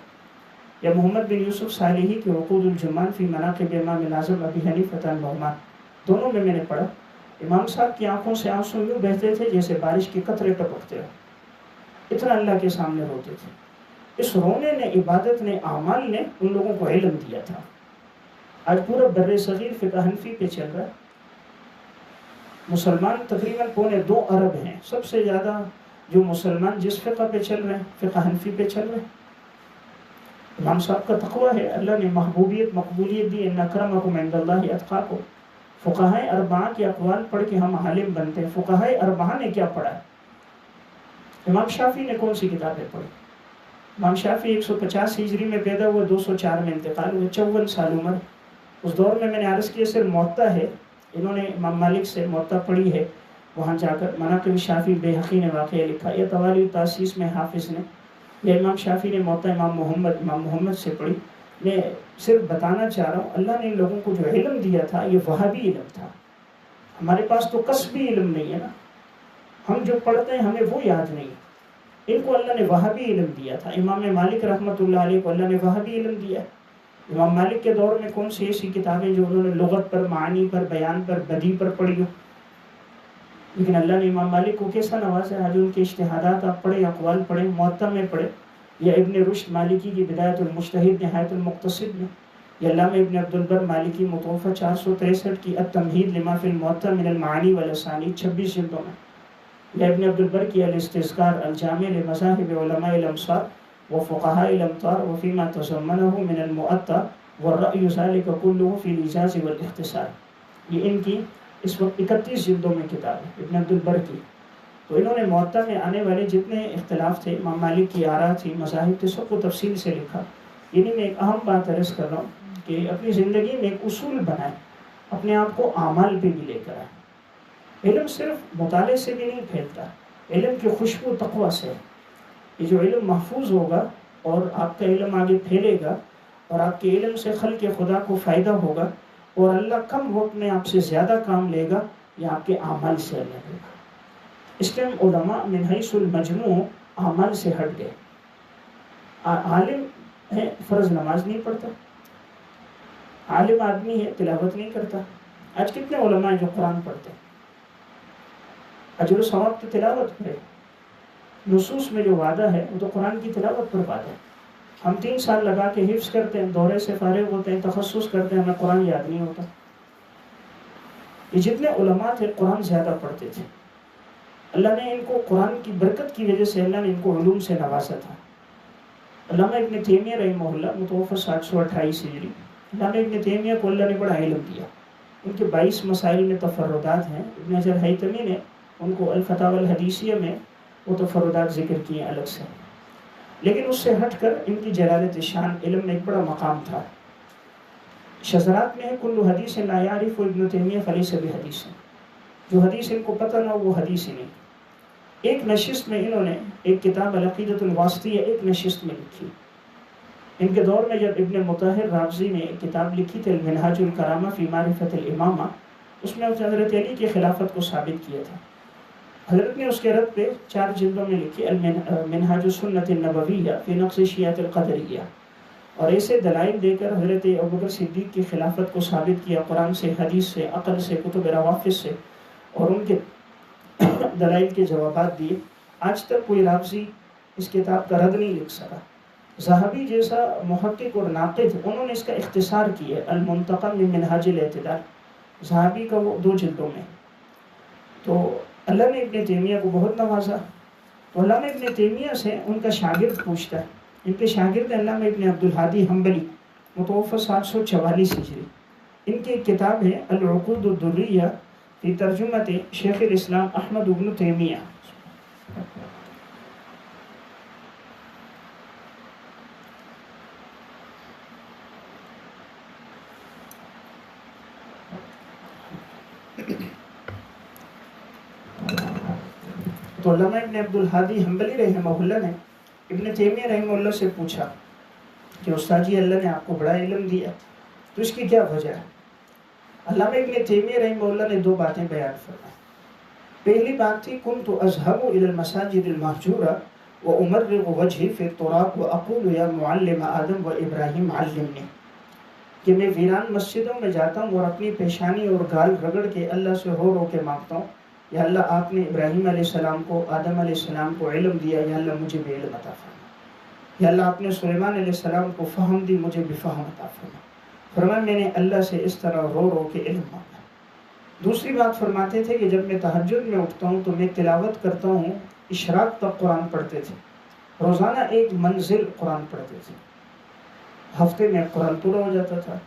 یا محمد بن یوسف صالحی کے عقود الجمان فی مناقب امام الاعظم ابی حنیفہ النعمان، دونوں میں نے پڑھا۔ امام صاحب کی آنکھوں سے آنسو یوں بہتے تھے جیسے بارش کے قطرے ٹپکتے ہو، اتنا اللہ کے سامنے روتے تھے۔ اس رونے نے، عبادت نے، اعمال نے ان لوگوں کو علم دیا تھا۔ آج پورا بر صغیر فقہ حنفی پہ چل رہا ہے، مسلمان تقریباً 2.25 ارب ہیں، سب سے زیادہ جو مسلمان جس فقہ پہ چل رہے ہیں فقہ حنفی پہ چل رہے ہیں۔ امام صاحب کا تقویٰ ہے، اللہ نے محبوبیت مقبولیت دی، ان اکرمکم عند اللہ اتقاکم۔ فقہائے اربعہ کے اقوال پڑھ کے ہم عالم بنتے ہیں۔ فقہائے اربعہ نے کیا پڑھا ہے؟ امام شافعی نے کون سی کتابیں پڑھی؟ امام شافعی 150 ہجری میں پیدا ہوئے، 204 میں انتقال ہوئے، 54 سال عمر۔ اس دور میں نے عرض کیا صرف موطا ہے، انہوں نے امام مالک سے موطا پڑھی ہے، وہاں جا کر مناقب شافعی بیہقی نے واقعہ لکھا، یا توالی تاسیس میں حافظ نے، یا امام شافعی نے موطا امام محمد سے پڑھی۔ میں صرف بتانا چاہ رہا ہوں اللہ نے ان لوگوں کو جو علم دیا تھا یہ وہابی علم تھا۔ ہمارے پاس تو کسبی علم نہیں ہے نا، ہم جو پڑھتے ہیں ہمیں وہ یاد نہیں، ان کو اللہ نے وہابی علم دیا تھا۔ امام مالک رحمۃ اللہ علیہ کو اللہ نے وہابی علم دیا۔ امام مالک کے دور میں کون سی ایسی کتابیں جو انہوں نے لغت پر، معانی پر، بیان پر، بدی پر پڑھی ہو؟ لیکن اللہ نے امام مالک کو کیسا نوازا۔ آج ان کے اجتہادات آپ پڑھیں، اقوال پڑھیں، موطا میں پڑھیں، یا ابن رشد مالکی کی بدایت المجتہد نہایت المقتصد میں، یا علامہ ابن عبد البر مالکی متوفی 463 کی التمہید لما فی الموطا من المعانی والاسانید 26 جلدوں میں، یا ابن عبد البر کی الاستذکار الجامع لمذاہب علماء الامصار وفقہاء الامطار وفیما تضمنہ من المؤطا والرأی ذلک کلہ فی الاجاز والاختصار۔ یہ ان کی اس وقت 31 جلدوں میں کتاب ہے ابن عبد البر کی۔ تو انہوں نے موطا میں آنے والے جتنے اختلاف تھے، امام مالک کی آراء تھی، مذاہب تھے، سب کو تفصیل سے لکھا۔ یعنی میں ایک اہم بات عرض کر رہا ہوں کہ اپنی زندگی میں ایک اصول بنائیں، اپنے آپ کو اعمال پہ بھی لے کر آئیں۔ علم صرف مطالعے سے بھی نہیں پھیلتا، علم کی خوشبو تقویٰ سے۔ یہ جو علم محفوظ ہوگا اور آپ کا علم آگے پھیلے گا اور آپ کے علم سے خلق خدا کو فائدہ ہوگا، اور اللہ کم وقت میں آپ سے زیادہ کام لے گا، یا آپ کے اعمال سے اللہ لے گا۔ اس ٹائم علماء من حیث المجموع اعمال سے ہٹ گئے۔ عالم ہے فرض نماز نہیں پڑھتا، عالم آدمی ہے تلاوت نہیں کرتا۔ آج کتنے علماء ہیں جو قرآن پڑھتے ہیں، اجر و ثواب کی تلاوت پہ، نصوص میں جو وعدہ ہے وہ تو قرآن کی تلاوت پر وعدہ ہے۔ ہم 3 سال لگا کے حفظ کرتے ہیں، دورے سے فارغ ہوتے ہیں، تخصص کرتے ہیں، ہمیں قرآن یاد نہیں ہوتا۔ یہ جتنے علماء تھے قرآن زیادہ پڑھتے تھے، اللہ نے ان کو قرآن کی برکت کی وجہ سے اللہ نے ان کو علوم سے نوازا تھا۔ علامہ ابن تیمیہ رحمہ اللہ متوفی 728 ہجری، علامہ ابن تیمیہ کو اللہ نے بڑا علم دیا، ان کے 22 مسائل میں تفردات ہیں۔ ابن حجر ہیثمی نے ان کو الفتاوی الحدیثیہ میں وہ تفردات ذکر کیے الگ سے، لیکن اس سے ہٹ کر ان کی جلالت شان علم میں ایک بڑا مقام تھا۔ شذرات میں ہے کل حدیث لا یعرف ابن تیمیہ فلیس بحدیث، جو حدیث ان کو پتہ نہ ہو وہ حدیث ہی نہیں۔ ایک نشست میں انہوں نے ایک کتاب العقیدۃ الواسطیہ ایک نشست میں لکھی۔ ان کے دور میں جب ابن مطہر رافضی نے ایک کتاب لکھی تھی المنہاج الکرامہ فی معرفت الامامہ، اس میں حضرت علی کی خلافت کو ثابت کیا تھا۔ حضرت نے اس کے رد پہ 4 جلدوں میں لکھی المنہاج السنۃ النبویہ فی نقص شیعۃ القدریہ، اور ایسے دلائل دے کر حضرت ابوبکر صدیق کی خلافت کو ثابت کیا قرآن سے، حدیث سے، عقل سے، کتب روافظ سے، اور ان کے دلائل کے جوابات دیے۔ آج تک کوئی رافضی اس کتاب کا رد نہیں لکھ سکا۔ ذہبی جیسا محقق اور ناقد انہوں نے اس کا اختصار کیا المنتقى من منہاج الاعتدال، ذہبی کا وہ 2 جلدوں میں۔ تو اللہ نے ابن تیمیہ کو بہت نوازا، تو علامہ ابن تیمیہ سے ان کا شاگرد پوچھتا ہے، ان کے شاگرد علامہ ابن عبدالہادی حنبلی متوفی 744 ہجری، ان کی ایک کتاب ہے العقود الدریہ فی ترجمۃ شیخ الاسلام احمد ابن تیمیہ۔ تو علامہ ابن عبدالہادی حنبلی رحمہ اللہ نے ابن تیمیہ رحمہ اللہ سے پوچھا کہ استاد جی اللہ نے آپ کو بڑا علم دیا، تو اس کی کیا وجہ ہے؟ علامہ ابن تیمیہ رحمہ اللہ نے 2 باتیں بیان فرمائیں۔ پہلی بات تھی کنت اذهب الى المساجد المهجورة وامرغ وجهي في التراب واقول يا معلم آدم وابراہیم علمني، کہ میں ویران مسجدوں میں جاتا ہوں اور اپنی پیشانی اور گال رگڑ کے اللہ سے رو کے مانگتا ہوں، یا اللہ آپ نے ابراہیم علیہ السلام کو، آدم علیہ السلام کو علم دیا، یا اللہ مجھے بھی علم عطا فرما، یا اللہ آپ نے سلیمان علیہ السلام کو فہم دی، مجھے بھی فہم عطا فرما۔ فرمایا میں نے اللہ سے اس طرح رو کے علم مانگا۔ دوسری بات فرماتے تھے کہ جب میں تہجد میں اٹھتا ہوں تو میں تلاوت کرتا ہوں، اشراق تک قرآن پڑھتے تھے، روزانہ ایک منزل قرآن پڑھتے تھے، ہفتے میں قرآن پورا ہو جاتا تھا۔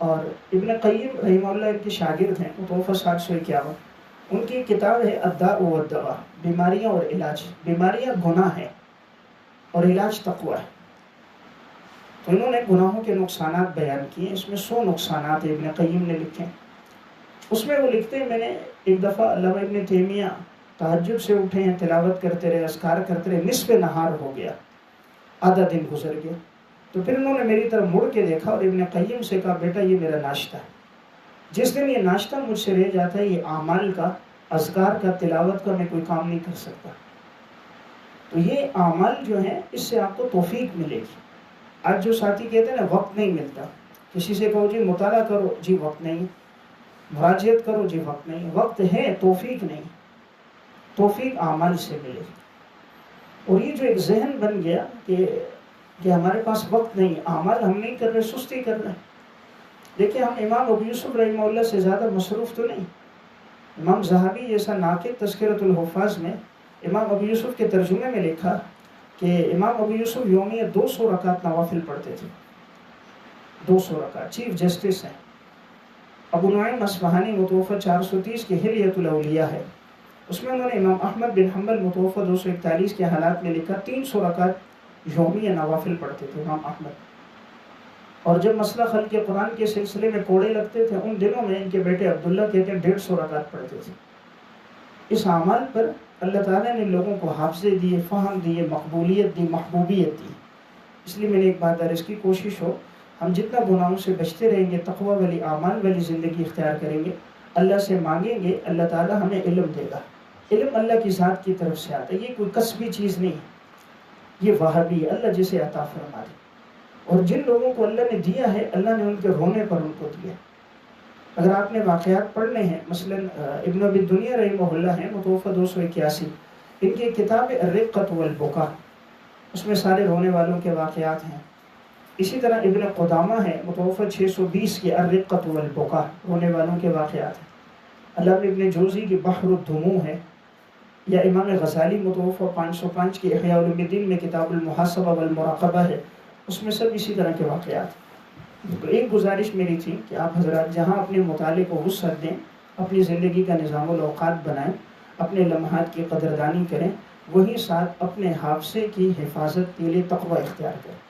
اور ابن قیم رحمہ اللہ ان کے شاگرد ہیں، متوفی 751، ان کی کتاب ہے الداء والدواء، بیماریاں اور علاج۔ بیماریاں گناہ ہے اور علاج تقوی ہے۔ تو انہوں نے گناہوں کے نقصانات بیان کیے، اس میں 100 نقصانات ابن قیم نے لکھے۔ اس میں وہ لکھتے ہیں میں نے ایک دفعہ علامہ ابن تیمیہ تہجد سے اٹھے ہیں، تلاوت کرتے رہے، اذکار کرتے رہے، نصف نہار ہو گیا، آدھا دن گزر گیا، تو پھر انہوں نے میری طرف مڑ کے دیکھا اور ابن قیم سے کہا بیٹا یہ میرا ناشتہ ہے، جس دن یہ ناشتہ مجھ سے رہ جاتا ہے، یہ اعمال کا، اذکار کا، تلاوت کا میں کوئی کام نہیں کر سکتا۔ تو یہ اعمال جو ہیں اس سے آپ کو توفیق ملے گی۔ آج جو ساتھی کہتے ہیں نا وقت نہیں ملتا، کسی سے کہو جی مطالعہ کرو، جی وقت نہیں، مراجعت کرو، جی وقت نہیں، وقت ہے، توفیق نہیں، توفیق اعمال سے ملے گی۔ اور یہ جو ایک ذہن بن گیا کہ ہمارے پاس وقت نہیں، اعمال ہم نہیں کر رہے، سستی کر رہے ہیں۔ دیکھیں ہم امام ابو یوسف رحمہ اللہ سے زیادہ مصروف تو نہیں۔ امام ذہبی جیسا ناقد تذکرۃ الحفاظ میں امام ابو یوسف کے ترجمے میں لکھا کہ امام ابو یوسف یومیہ 200 رکعت نوافل پڑھتے تھے، 200 رکعت، چیف جسٹس ہیں۔ ابو نعیم اصفہانی متوفی 430 کی حلیۃ الاولیاء ہے، اس میں انہوں نے امام احمد بن حنبل متوفی 241 کے حالات میں لکھا 300 رکعت یومیہ نوافل پڑھتے تھے امام احمد۔ اور جب مسئلہ خلق قرآن کے سلسلے میں کوڑے لگتے تھے ان دنوں میں ان کے بیٹے عبداللہ کہتے ہیں 150 رکعت پڑھتے تھے۔ اس اعمال پر اللہ تعالیٰ نے لوگوں کو حافظے دیے، فہم دیے، مقبولیت دی، محبوبیت دی۔ اس لیے میں نے ایک بات عرض کی، کوشش ہو ہم جتنا گناہوں سے بچتے رہیں گے، تقوی والی اعمال والی زندگی اختیار کریں گے، اللہ سے مانگیں گے، اللہ تعالیٰ ہمیں علم دے گا۔ علم اللہ کی ذات کی طرف سے آتا ہے، یہ کوئی کسبی چیز نہیں ہے، یہ وہابی ہے، اللہ جسے عطا فرما دے۔ اور جن لوگوں کو اللہ نے دیا ہے، اللہ نے ان کے رونے پر ان کو دیا۔ اگر آپ نے واقعات پڑھنے ہیں، مثلا ابن ابی دنیا رحمہ اللہ ہیں، متوفی 281، ان کی کتاب الرقۃ والبکاء، اس میں سارے رونے والوں کے واقعات ہیں۔ اسی طرح ابن قدامہ ہے، متوفی 620 کی الرقۃ والبکاء، رونے والوں کے واقعات ہیں۔ علامہ ابن جوزی کی بحر الدموع ہے، یا امام غزالی متوفہ 505 کی احیاء علوم الدین میں کتاب المحاسبہ والمراقبہ ہے، اس میں سب اسی طرح کے واقعات۔ تو ایک گزارش میری تھی کہ آپ حضرات جہاں اپنے مطالعے کو وسعت دیں، اپنی زندگی کا نظام الاوقات بنائیں، اپنے لمحات کی قدردانی کریں، وہیں ساتھ اپنے حافظے کی حفاظت کے لیے تقوی اختیار کریں،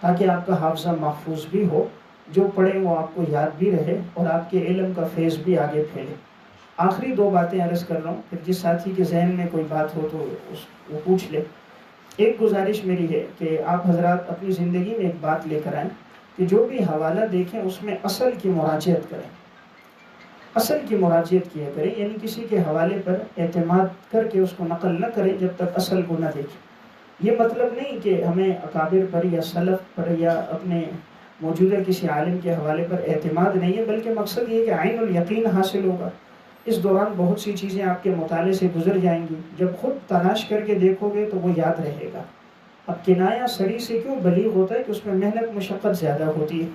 تاکہ آپ کا حافظہ محفوظ بھی ہو، جو پڑھے وہ آپ کو یاد بھی رہے اور آپ کے علم کا فیض بھی آگے پھیلے۔ آخری 2 باتیں عرض کر رہا ہوں، پھر جس ساتھی کے ذہن میں کوئی بات ہو تو وہ پوچھ لے۔ ایک گزارش میری ہے کہ آپ حضرات اپنی زندگی میں ایک بات لے کر آئیں کہ جو بھی حوالہ دیکھیں اس میں اصل کی مراجعت کریں، اصل کی مراجعت کیا کریں، یعنی کسی کے حوالے پر اعتماد کر کے اس کو نقل نہ کریں جب تک اصل کو نہ دیکھیں۔ یہ مطلب نہیں کہ ہمیں اکابر پر یا سلف پر یا اپنے موجودہ کسی عالم کے حوالے پر اعتماد نہیں ہے، بلکہ مقصد یہ کہ عین الیقین حاصل ہوگا۔ اس دوران بہت سی چیزیں آپ کے مطالعے سے گزر جائیں گی، جب خود تلاش کر کے دیکھو گے تو وہ یاد رہے گا۔ اب کنایہ سری سے کیوں بلیغ ہوتا ہے کہ اس میں محنت مشقت زیادہ ہوتی ہے۔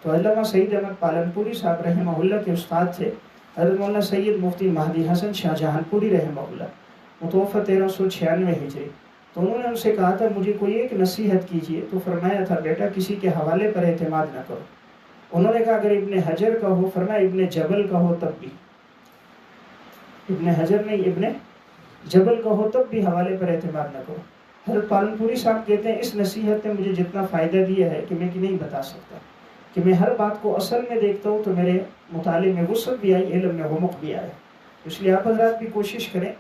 تو علامہ سعید احمد پالنپوری صاحب رحمہ اللہ کے استاد تھے حضرت مولانا سید مفتی مہدی حسن شاہ جہان پوری رحمہ اللہ، متوفہ 1396 ہجری۔ تو انہوں نے ان سے کہا تھا مجھے کوئی ایک نصیحت کیجیے، تو فرمایا تھا بیٹا کسی کے حوالے پر اعتماد نہ کرو۔ انہوں نے کہا اگر ابن حجر کا ہو، فرمایا ابن جبل کا ہو تب بھی، ابن حجر نہیں ابن جبل کا ہو تب بھی حوالے پر اعتماد نہ کرو۔ حضرت پالنپوری صاحب کہتے ہیں اس نصیحت نے مجھے جتنا فائدہ دیا ہے کہ میں نہیں بتا سکتا، کہ میں ہر بات کو اصل میں دیکھتا ہوں تو میرے مطالعے میں وسعت بھی آئی، علم میں غمق بھی آیا۔ اس لیے آپ حضرات بھی کوشش کریں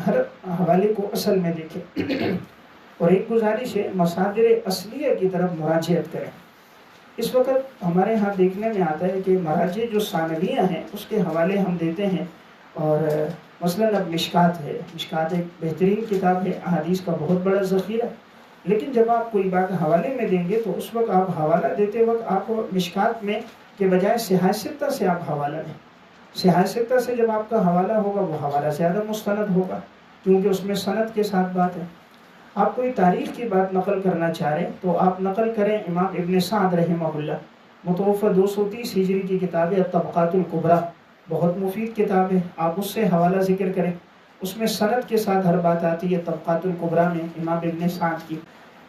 ہر حوالے کو اصل میں دیکھیں، اور ایک گزارش ہے مصادر اصلیہ کی طرف مراجعت کریں۔ اس وقت ہمارے ہاں دیکھنے میں آتا ہے کہ مراجع جو ثانویہ ہیں اس کے حوالے ہم دیتے ہیں، اور مثلاً اب مشکات ہے، مشکات ایک بہترین کتاب ہے، احادیث کا بہت بڑا ذخیرہ، لیکن جب آپ کوئی بات حوالے میں دیں گے تو اس وقت آپ حوالہ دیتے وقت آپ مشکات میں کے بجائے صحاح ستہ سے آپ حوالہ دیں۔ صحاح ستہ سے جب آپ کا حوالہ ہوگا وہ حوالہ زیادہ مستند ہوگا، کیونکہ اس میں سند کے ساتھ بات ہے۔ آپ کوئی تاریخ کی بات نقل کرنا چاہ رہے ہیں تو آپ نقل کریں امام ابن سعد رحمہ اللہ، متوفہ 230 ہجری کی کتاب ہے الطبقات الکبریٰ، بہت مفید کتاب ہے، آپ اس سے حوالہ ذکر کریں، اس میں سند کے ساتھ ہر بات آتی ہے طبقات الکبریٰ میں امام ابن سعد کی۔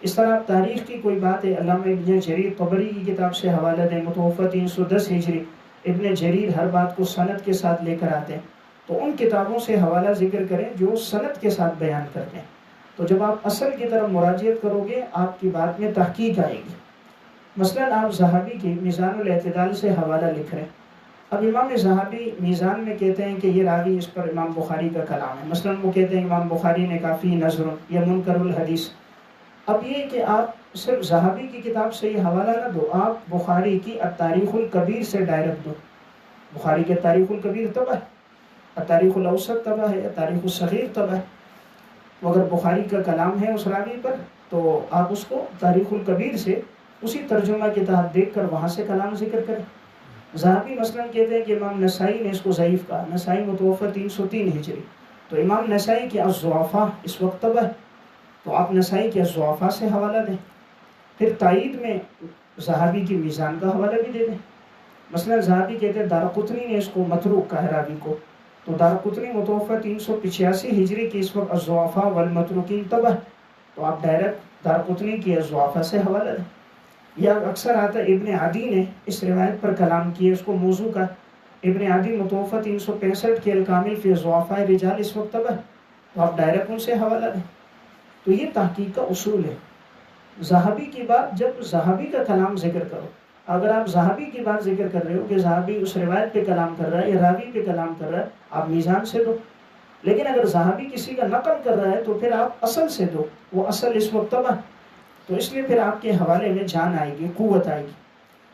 اس طرح آپ تاریخ کی کوئی بات ہے علامہ ابن جریر طبری کی کتاب سے حوالہ دیں، متوفہ 310 ہجری، ابن جریر ہر بات کو سند کے ساتھ لے کر آتے ہیں، تو ان کتابوں سے حوالہ ذکر کریں جو سند کے ساتھ بیان کرتے ہیں۔ تو جب آپ اصل کی طرف مراجعت کرو گے آپ کی بات میں تحقیق آئے گی۔ مثلاً آپ ذہبی کی میزان الاعتدال سے حوالہ لکھ رہے ہیں، اب امام ذہبی میزان میں کہتے ہیں کہ یہ راوی اس پر امام بخاری کا کلام ہے، مثلاً وہ کہتے ہیں امام بخاری نے کافی نظر یا منکر الحدیث۔ اب یہ کہ آپ صرف ذہبی کی کتاب سے یہ حوالہ نہ دو، آپ بخاری کی التاریخ الکبیر سے ڈائریکٹ دو۔ بخاری کے تاریخ الکبیر طبع ہے، التاریخ الاوسط طبع ہے، تاریخ الصغیر طبع ہے، تو اگر بخاری کا کلام ہے اس راوی پر تو آپ اس کو تاریخ الکبیر سے اسی ترجمہ کے تحت دیکھ کر وہاں سے کلام ذکر کریں۔ ذہبی مثلاً کہتے ہیں کہ امام نسائی نے اس کو ضعیف کہا، نسائی متوفہ 303 ہجری، تو امام نسائی کی الضعفاء اس وقت طبع ہے، تو آپ نسائی کے الضعفاء سے حوالہ دیں۔ پھر تائید میں ذہبی کی میزان کا حوالہ بھی دے دیں۔ مثلاً ذہبی کہتے ہیں دارقطنی نے اس کو متروک کہا راوی کو، تو دارقطنی متوفہ 385 ہجری کی اس وقت الضعفاء والمتروکین طبع، تو آپ ڈائریکٹ دارقطنی کی الضعفاء سے حوالہ دیں۔ یا اکثر آتا ہے ابن عدی نے اس روایت پر کلام کیے، اس کو موضوع کا، ابن عدی متوفہ 365 کے الکامل فی ضعفاء رجال اس وقت طبع، تو آپ ڈائریکٹ ان سے حوالہ دیں۔ تو یہ تحقیق کا اصول ہے۔ ذہبی کی بات جب ذہبی کا کلام ذکر کرو، اگر آپ ذہبی کی بات ذکر کر رہے ہو کہ ذہبی اس روایت پہ کلام کر رہا ہے یا راوی پہ کلام کر رہا ہے، آپ میزان سے دو۔ لیکن اگر ذہبی کسی کا نقل کر رہا ہے تو پھر آپ اصل سے دو، وہ اصل اس وقت طبع، تو اس لیے پھر آپ کے حوالے میں جان آئے گی، قوت آئے گی۔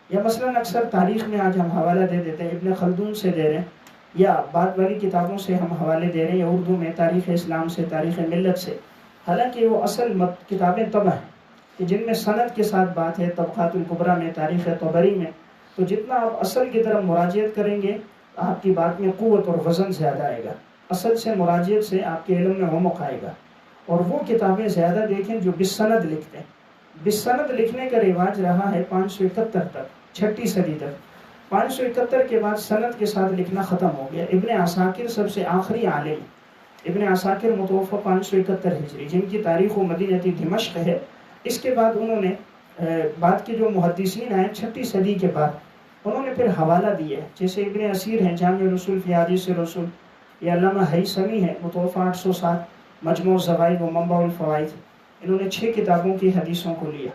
یا مثلاً اکثر تاریخ میں آج ہم حوالہ دے دیتے ہیں، ابن خلدون سے دے رہے ہیں یا بعد والی کتابوں سے ہم حوالے دے رہے ہیں، یا اردو میں تاریخ اسلام سے، تاریخ ملت سے، حالانکہ وہ اصل کتابیں طبع ہیں کہ جن میں سند کے ساتھ بات ہے، طبقات الکبریٰ میں، تاریخ طبری میں۔ تو جتنا آپ اصل کی طرف مراجعت کریں گے آپ کی بات میں قوت اور وزن زیادہ آئے گا، اصل سے مراجعت سے آپ کے علم میں عمق آئے گا۔ اور وہ کتابیں زیادہ دیکھیں جو بالسند لکھتے ہیں۔ بالسند لکھنے کا رواج رہا ہے 571 تک، 6 صدی تک۔ 571 کے بعد سند کے ساتھ لکھنا ختم ہو گیا۔ ابن عساکر سب سے آخری عالم، ابن عساکر متوفہ 571 ہجری، جن کی تاریخ و مدینہ دمشق ہے۔ اس کے بعد انہوں نے بعد کے جو محدثین آئے 6 صدی کے بعد، انہوں نے پھر حوالہ دیا ہے، جیسے ابن اسیر ہیں جامع رسول فی حدیث رسول، یا علامہ ہیثمی ہے متوفہ 807 مجموع الزوائد و منبع الفوائد، انہوں نے 6 کتابوں کی حدیثوں کو لیا۔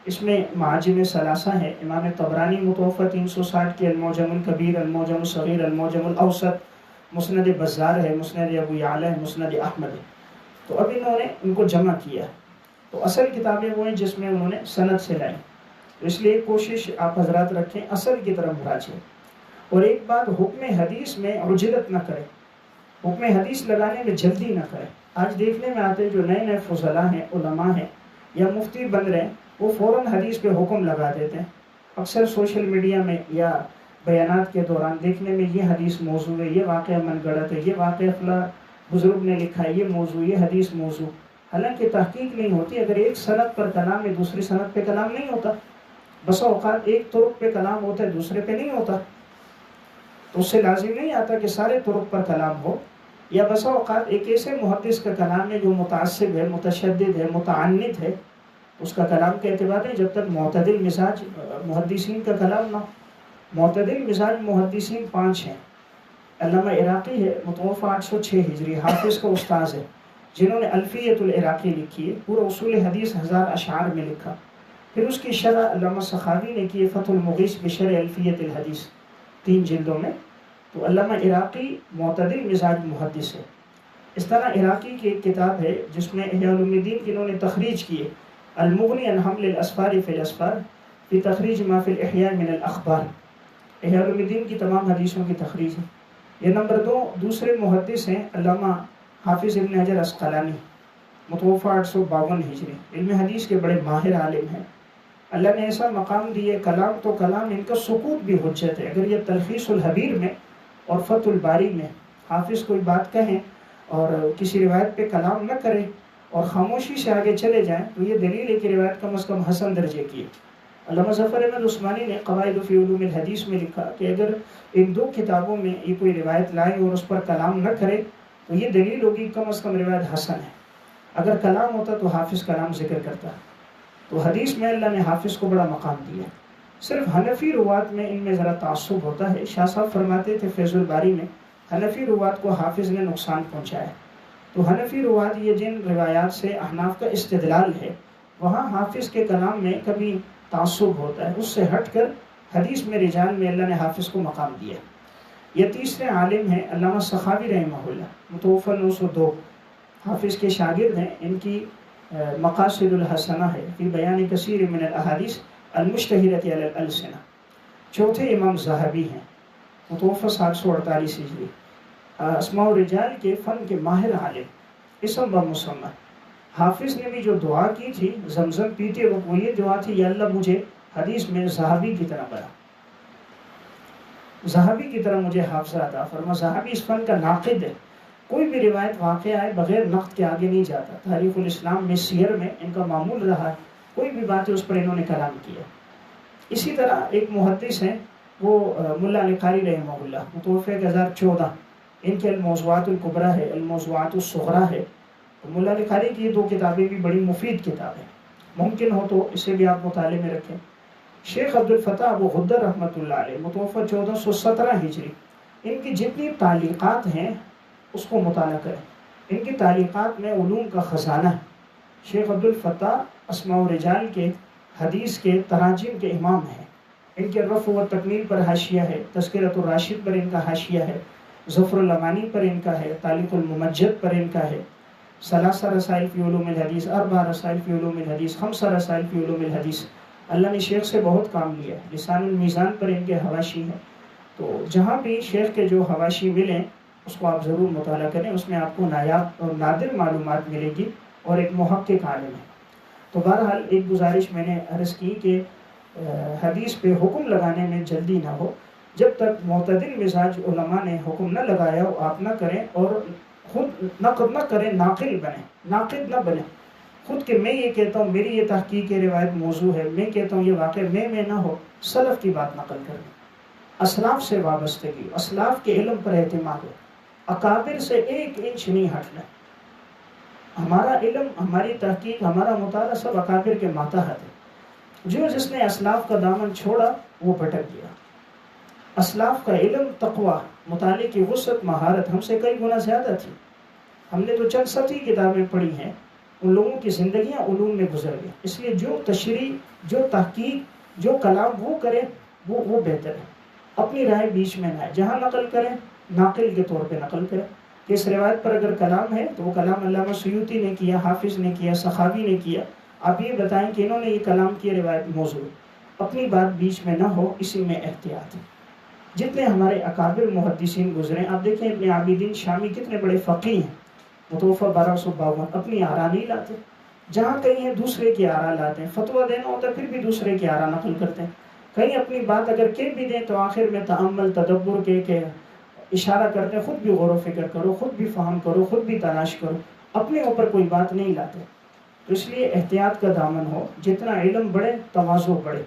اس میں معاجم ثلاثہ ہے، امام طبرانی متوفہ 360 کے المعجم الکبیر، المعجم الصغیر، المعجم الاوسط، مسند بزار ہے، مسند ابو یعلا ہے، مسند احمد ہے۔ تو اب انہوں نے ان کو جمع کیا، تو اصل کتابیں وہ ہیں جس میں انہوں نے سند سے لائیں۔ اس لیے کوشش آپ حضرات رکھیں اصل کی طرف مراجعہ۔ اور ایک بات، حکم حدیث میں عجلت نہ کریں، حکم حدیث لگانے میں جلدی نہ کریں۔ آج دیکھنے میں آتے جو نئے فضلاء ہیں، علماء ہیں یا مفتی بن رہے ہیں، وہ فوراً حدیث پہ حکم لگا دیتے ہیں۔ اکثر سوشل میڈیا میں یا بیانات کے دوران دیکھنے میں یہ حدیث موضوع ہے، یہ واقعہ من گڑت ہے، یہ واقعہ فلاں بزرگ نے لکھا ہے، یہ موضوع، یہ حدیث موضوع، حالانکہ تحقیق نہیں ہوتی۔ اگر ایک سند پر کلام ہے دوسری سند پہ کلام نہیں ہوتا، بسا اوقات ایک طرق پہ کلام ہوتا ہے دوسرے پہ نہیں ہوتا، تو اس سے لازم نہیں آتا کہ سارے طرق پر کلام ہو۔ یا بسا اوقات ایک ایسے محدث کا کلام ہے جو متعصب ہے، متشدد ہے، متعنت ہے، اس کا کلام کا اعتبار نہیں جب تک معتدل مزاج محدثین کا کلام نہ ہو۔ معتدل مزاج محدثین 5 ہیں۔ علامہ عراقی ہے متوفہ 806 ہجری، حافظ کا استاذ ہے، جنہوں نے الفیۃ العراقی لکھی ہے، پورا اصول حدیث 1000 اشعار میں لکھا۔ پھر اس کی شرح علامہ سخاوی نے کی ہے، فتح المغیث بشرح الفیۃ الحدیث، 3 جلدوں میں۔ تو علامہ عراقی معتدل مزاج محدث ہے۔ اس طرح عراقی کی ایک کتاب ہے جس میں احیاء علوم الدین کی انہوں نے تخریج کی ہے، المغنی عن حمل الاسفار فی الاسفار فی تخریج ما فی الاحیاء من الاخبار، احیاء علوم الدین کی تمام حدیثوں کی تخریج ہے۔ یہ نمبر 2 دوسرے محدث ہیں علامہ حافظ ابن حجر عسقلانی متوفہ 852 ہجری، علم حدیث کے بڑے ماہر عالم ہیں۔ اللہ نے ایسا مقام دیے، کلام تو کلام، ان کا سکوت بھی حجت ہے۔ اگر یہ تلخیص الحبیر میں اور فتح الباری میں حافظ کوئی بات کہیں اور کسی روایت پہ کلام نہ کریں اور خاموشی سے آگے چلے جائیں، تو یہ دلیل ہے کہ روایت کم از کم حسن درجے کی ہے۔ علامہ ظفر احمد عثمانی نے قواعد فی علوم الحدیث میں لکھا کہ اگر ان 2 کتابوں میں یہ کوئی روایت لائے اور اس پر کلام نہ کرے تو یہ دلیل ہوگی کم از کم روایت حسن ہے۔ اگر کلام ہوتا تو حافظ کلام ذکر کرتا۔ تو حدیث میں اللہ نے حافظ کو بڑا مقام دیا۔ صرف حنفی روات میں ان میں ذرا تعصب ہوتا ہے۔ شاہ صاحب فرماتے تھے فیض الباری میں، حنفی روات کو حافظ نے نقصان پہنچایا۔ تو حنفی روات یہ جن روایات سے احناف کا استدلال ہے، وہاں حافظ کے کلام میں کبھی تعصب ہوتا ہے، اس سے ہٹ کر حدیث میں رجال میں اللہ نے حافظ کو مقام دیا۔ یہ تیسرے عالم ہیں علامہ سخاوی رحمہ اللہ متوفہ 902، حافظ کے شاگرد ہیں۔ ان کی مقاصد الحسنہ ہے فی بیان کثیر من الاحادیث المشتہرۃ علی الالسنہ۔ چوتھے امام ذہبی ہیں متوفہ 748 ہجری، اسماء الرجال کے فن کے ماہر عالم، اسم و مسمى۔ حافظ نے بھی جو دعا کی تھی زمزم پیتے وقت، وہ یہ دعا تھی، یا اللہ مجھے حدیث میں ذہبی کی طرح بنا، ذہبی کی طرح مجھے حافظہ عطا فرما۔ ذہبی اس فن کا ناقد ہے، کوئی بھی روایت واقع آئے بغیر نقد کے آگے نہیں جاتا۔ تاریخ الاسلام میں، سیر میں ان کا معمول رہا، کوئی بھی بات ہے اس پر انہوں نے کلام کیا۔ اسی طرح ایک محدث ہیں وہ ملا علی قاری رحمہ اللہ متوفہ 1014، ان کے الموضوعات الکبریٰ ہے، الموضوعات الصغریٰ ہے۔ ملا علی قاری کی یہ 2 کتابیں بھی بڑی مفید کتابیں، ممکن ہو تو اسے بھی آپ مطالعے میں رکھیں۔ شیخ عبد الفتاح ابو غدر رحمۃ اللہ علیہ متوفہ 1417 ہجری، ان کی جتنی تعلیقات ہیں اس کو مطالعہ کریں۔ ان کی تعلیقات میں علوم کا خزانہ ہے۔ شیخ عبد الفتاح اسماء و رجال کے حدیث کے تراجم کے امام ہیں۔ ان کے رفع و تکمیل پر حاشیہ ہے، تذکرۃ الراشد پر ان کا حاشیہ ہے، ظفر الامانی پر ان کا ہے، تعلیق الممجد پر ان کا ہے، 3 رسائل فی علوم الحدیث، 4 رسائل فی علوم الحدیث، 5 رسائل فی علوم الحدیث۔ اللہ نے شیخ سے بہت کام لیا ہے۔ لسان المیزان پر ان کے حواشی ہیں۔ تو جہاں بھی شیخ کے جو حواشی ملیں اس کو آپ ضرور مطالعہ کریں، اس میں آپ کو نایاب اور نادر معلومات ملے گی، اور ایک محقق عالم ہے۔ تو بہرحال ایک گزارش میں نے عرض کی کہ حدیث پہ حکم لگانے میں جلدی نہ ہو، جب تک معتدل مزاج علماء نے حکم نہ لگایا ہو آپ نہ کریں، اور خود نقد نہ کریں، ناقل بنیں، ناقد نہ بنیں خود کہ میں یہ کہتا ہوں، میری یہ تحقیق روایت موضوع ہے، میں کہتا ہوں یہ واقع میں نہ ہو، سلف کی بات نقل کریں، اسلاف سے وابستگی، اسلاف کے علم پر اعتماد ہو، اکابر سے ایک انچ نہیں ہٹنا. ہمارا علم، ہماری تحقیق، ہمارا مطالعہ سب اکابر کے ماتحت ہے. جس نے اسلاف کا دامن چھوڑا وہ بھٹک گیا. اسلاف کا علم، تقوی، مطالعے کی وسعت، مہارت ہم سے کئی گنا زیادہ تھی. ہم نے تو چند سطحی کتابیں پڑھی ہیں، ان لوگوں کی زندگیاں علوم میں گزر گئی. اس لیے جو تشریح، جو تحقیق، جو کلام وہ کرے وہ بہتر ہے. اپنی رائے بیچ میں نہ ہے. جہاں نقل کریں ناقل کے طور پہ نقل کریں کہ اس روایت پر اگر کلام ہے تو وہ کلام علامہ سیوطی نے کیا، حافظ نے کیا، سخاوی نے کیا. آپ یہ بتائیں کہ انہوں نے یہ کلام کی روایت موضوع. اپنی بات بیچ میں نہ ہو، اسی میں احتیاط ہے. جتنے ہمارے اکابر محدثین گزرے، آپ دیکھیں ابن عابدین شامی کتنے بڑے فقیہ ہیں. متوفہ 1252. اپنی آراء نہیں لاتے. جہاں کہیں ہیں دوسرے کی آراء لاتے ہیں. فتویٰ دینا ہوتا ہے پھر بھی دوسرے کی آراء نقل کرتے ہیں. کہیں اپنی بات اگر کہہ بھی دیں تو آخر میں تأمل، تدبر کے اشارہ کرتے ہیں، خود بھی غور و فکر کرو، خود بھی فہم کرو، خود بھی تلاش کرو. اپنے اوپر کوئی بات نہیں لاتے. تو اس لیے احتیاط کا دامن ہو. جتنا علم بڑھے تواضع بڑھے،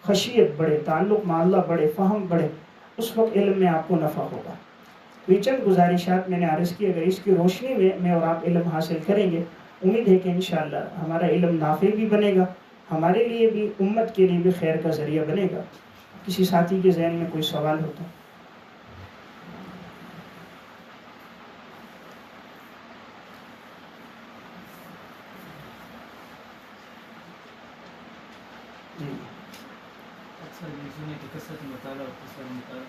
خشیت بڑھے، تعلق مع اللہ بڑھے، فہم بڑھے، اس وقت علم میں آپ کو نفع ہوگا. یہ چند گزارشات میں نے عرض کی. اگر اس کی روشنی میں اور آپ علم حاصل کریں گے، امید ہے کہ انشاءاللہ ہمارا علم نافع بھی بنے گا، ہمارے لیے بھی، امت کے لیے بھی خیر کا ذریعہ بنے گا. کسی ساتھی کے ذہن میں کوئی سوال ہوتا؟ جی. اکثر یہ سنے کہ کثرت مطالعہ اور کثرت مطالعہ،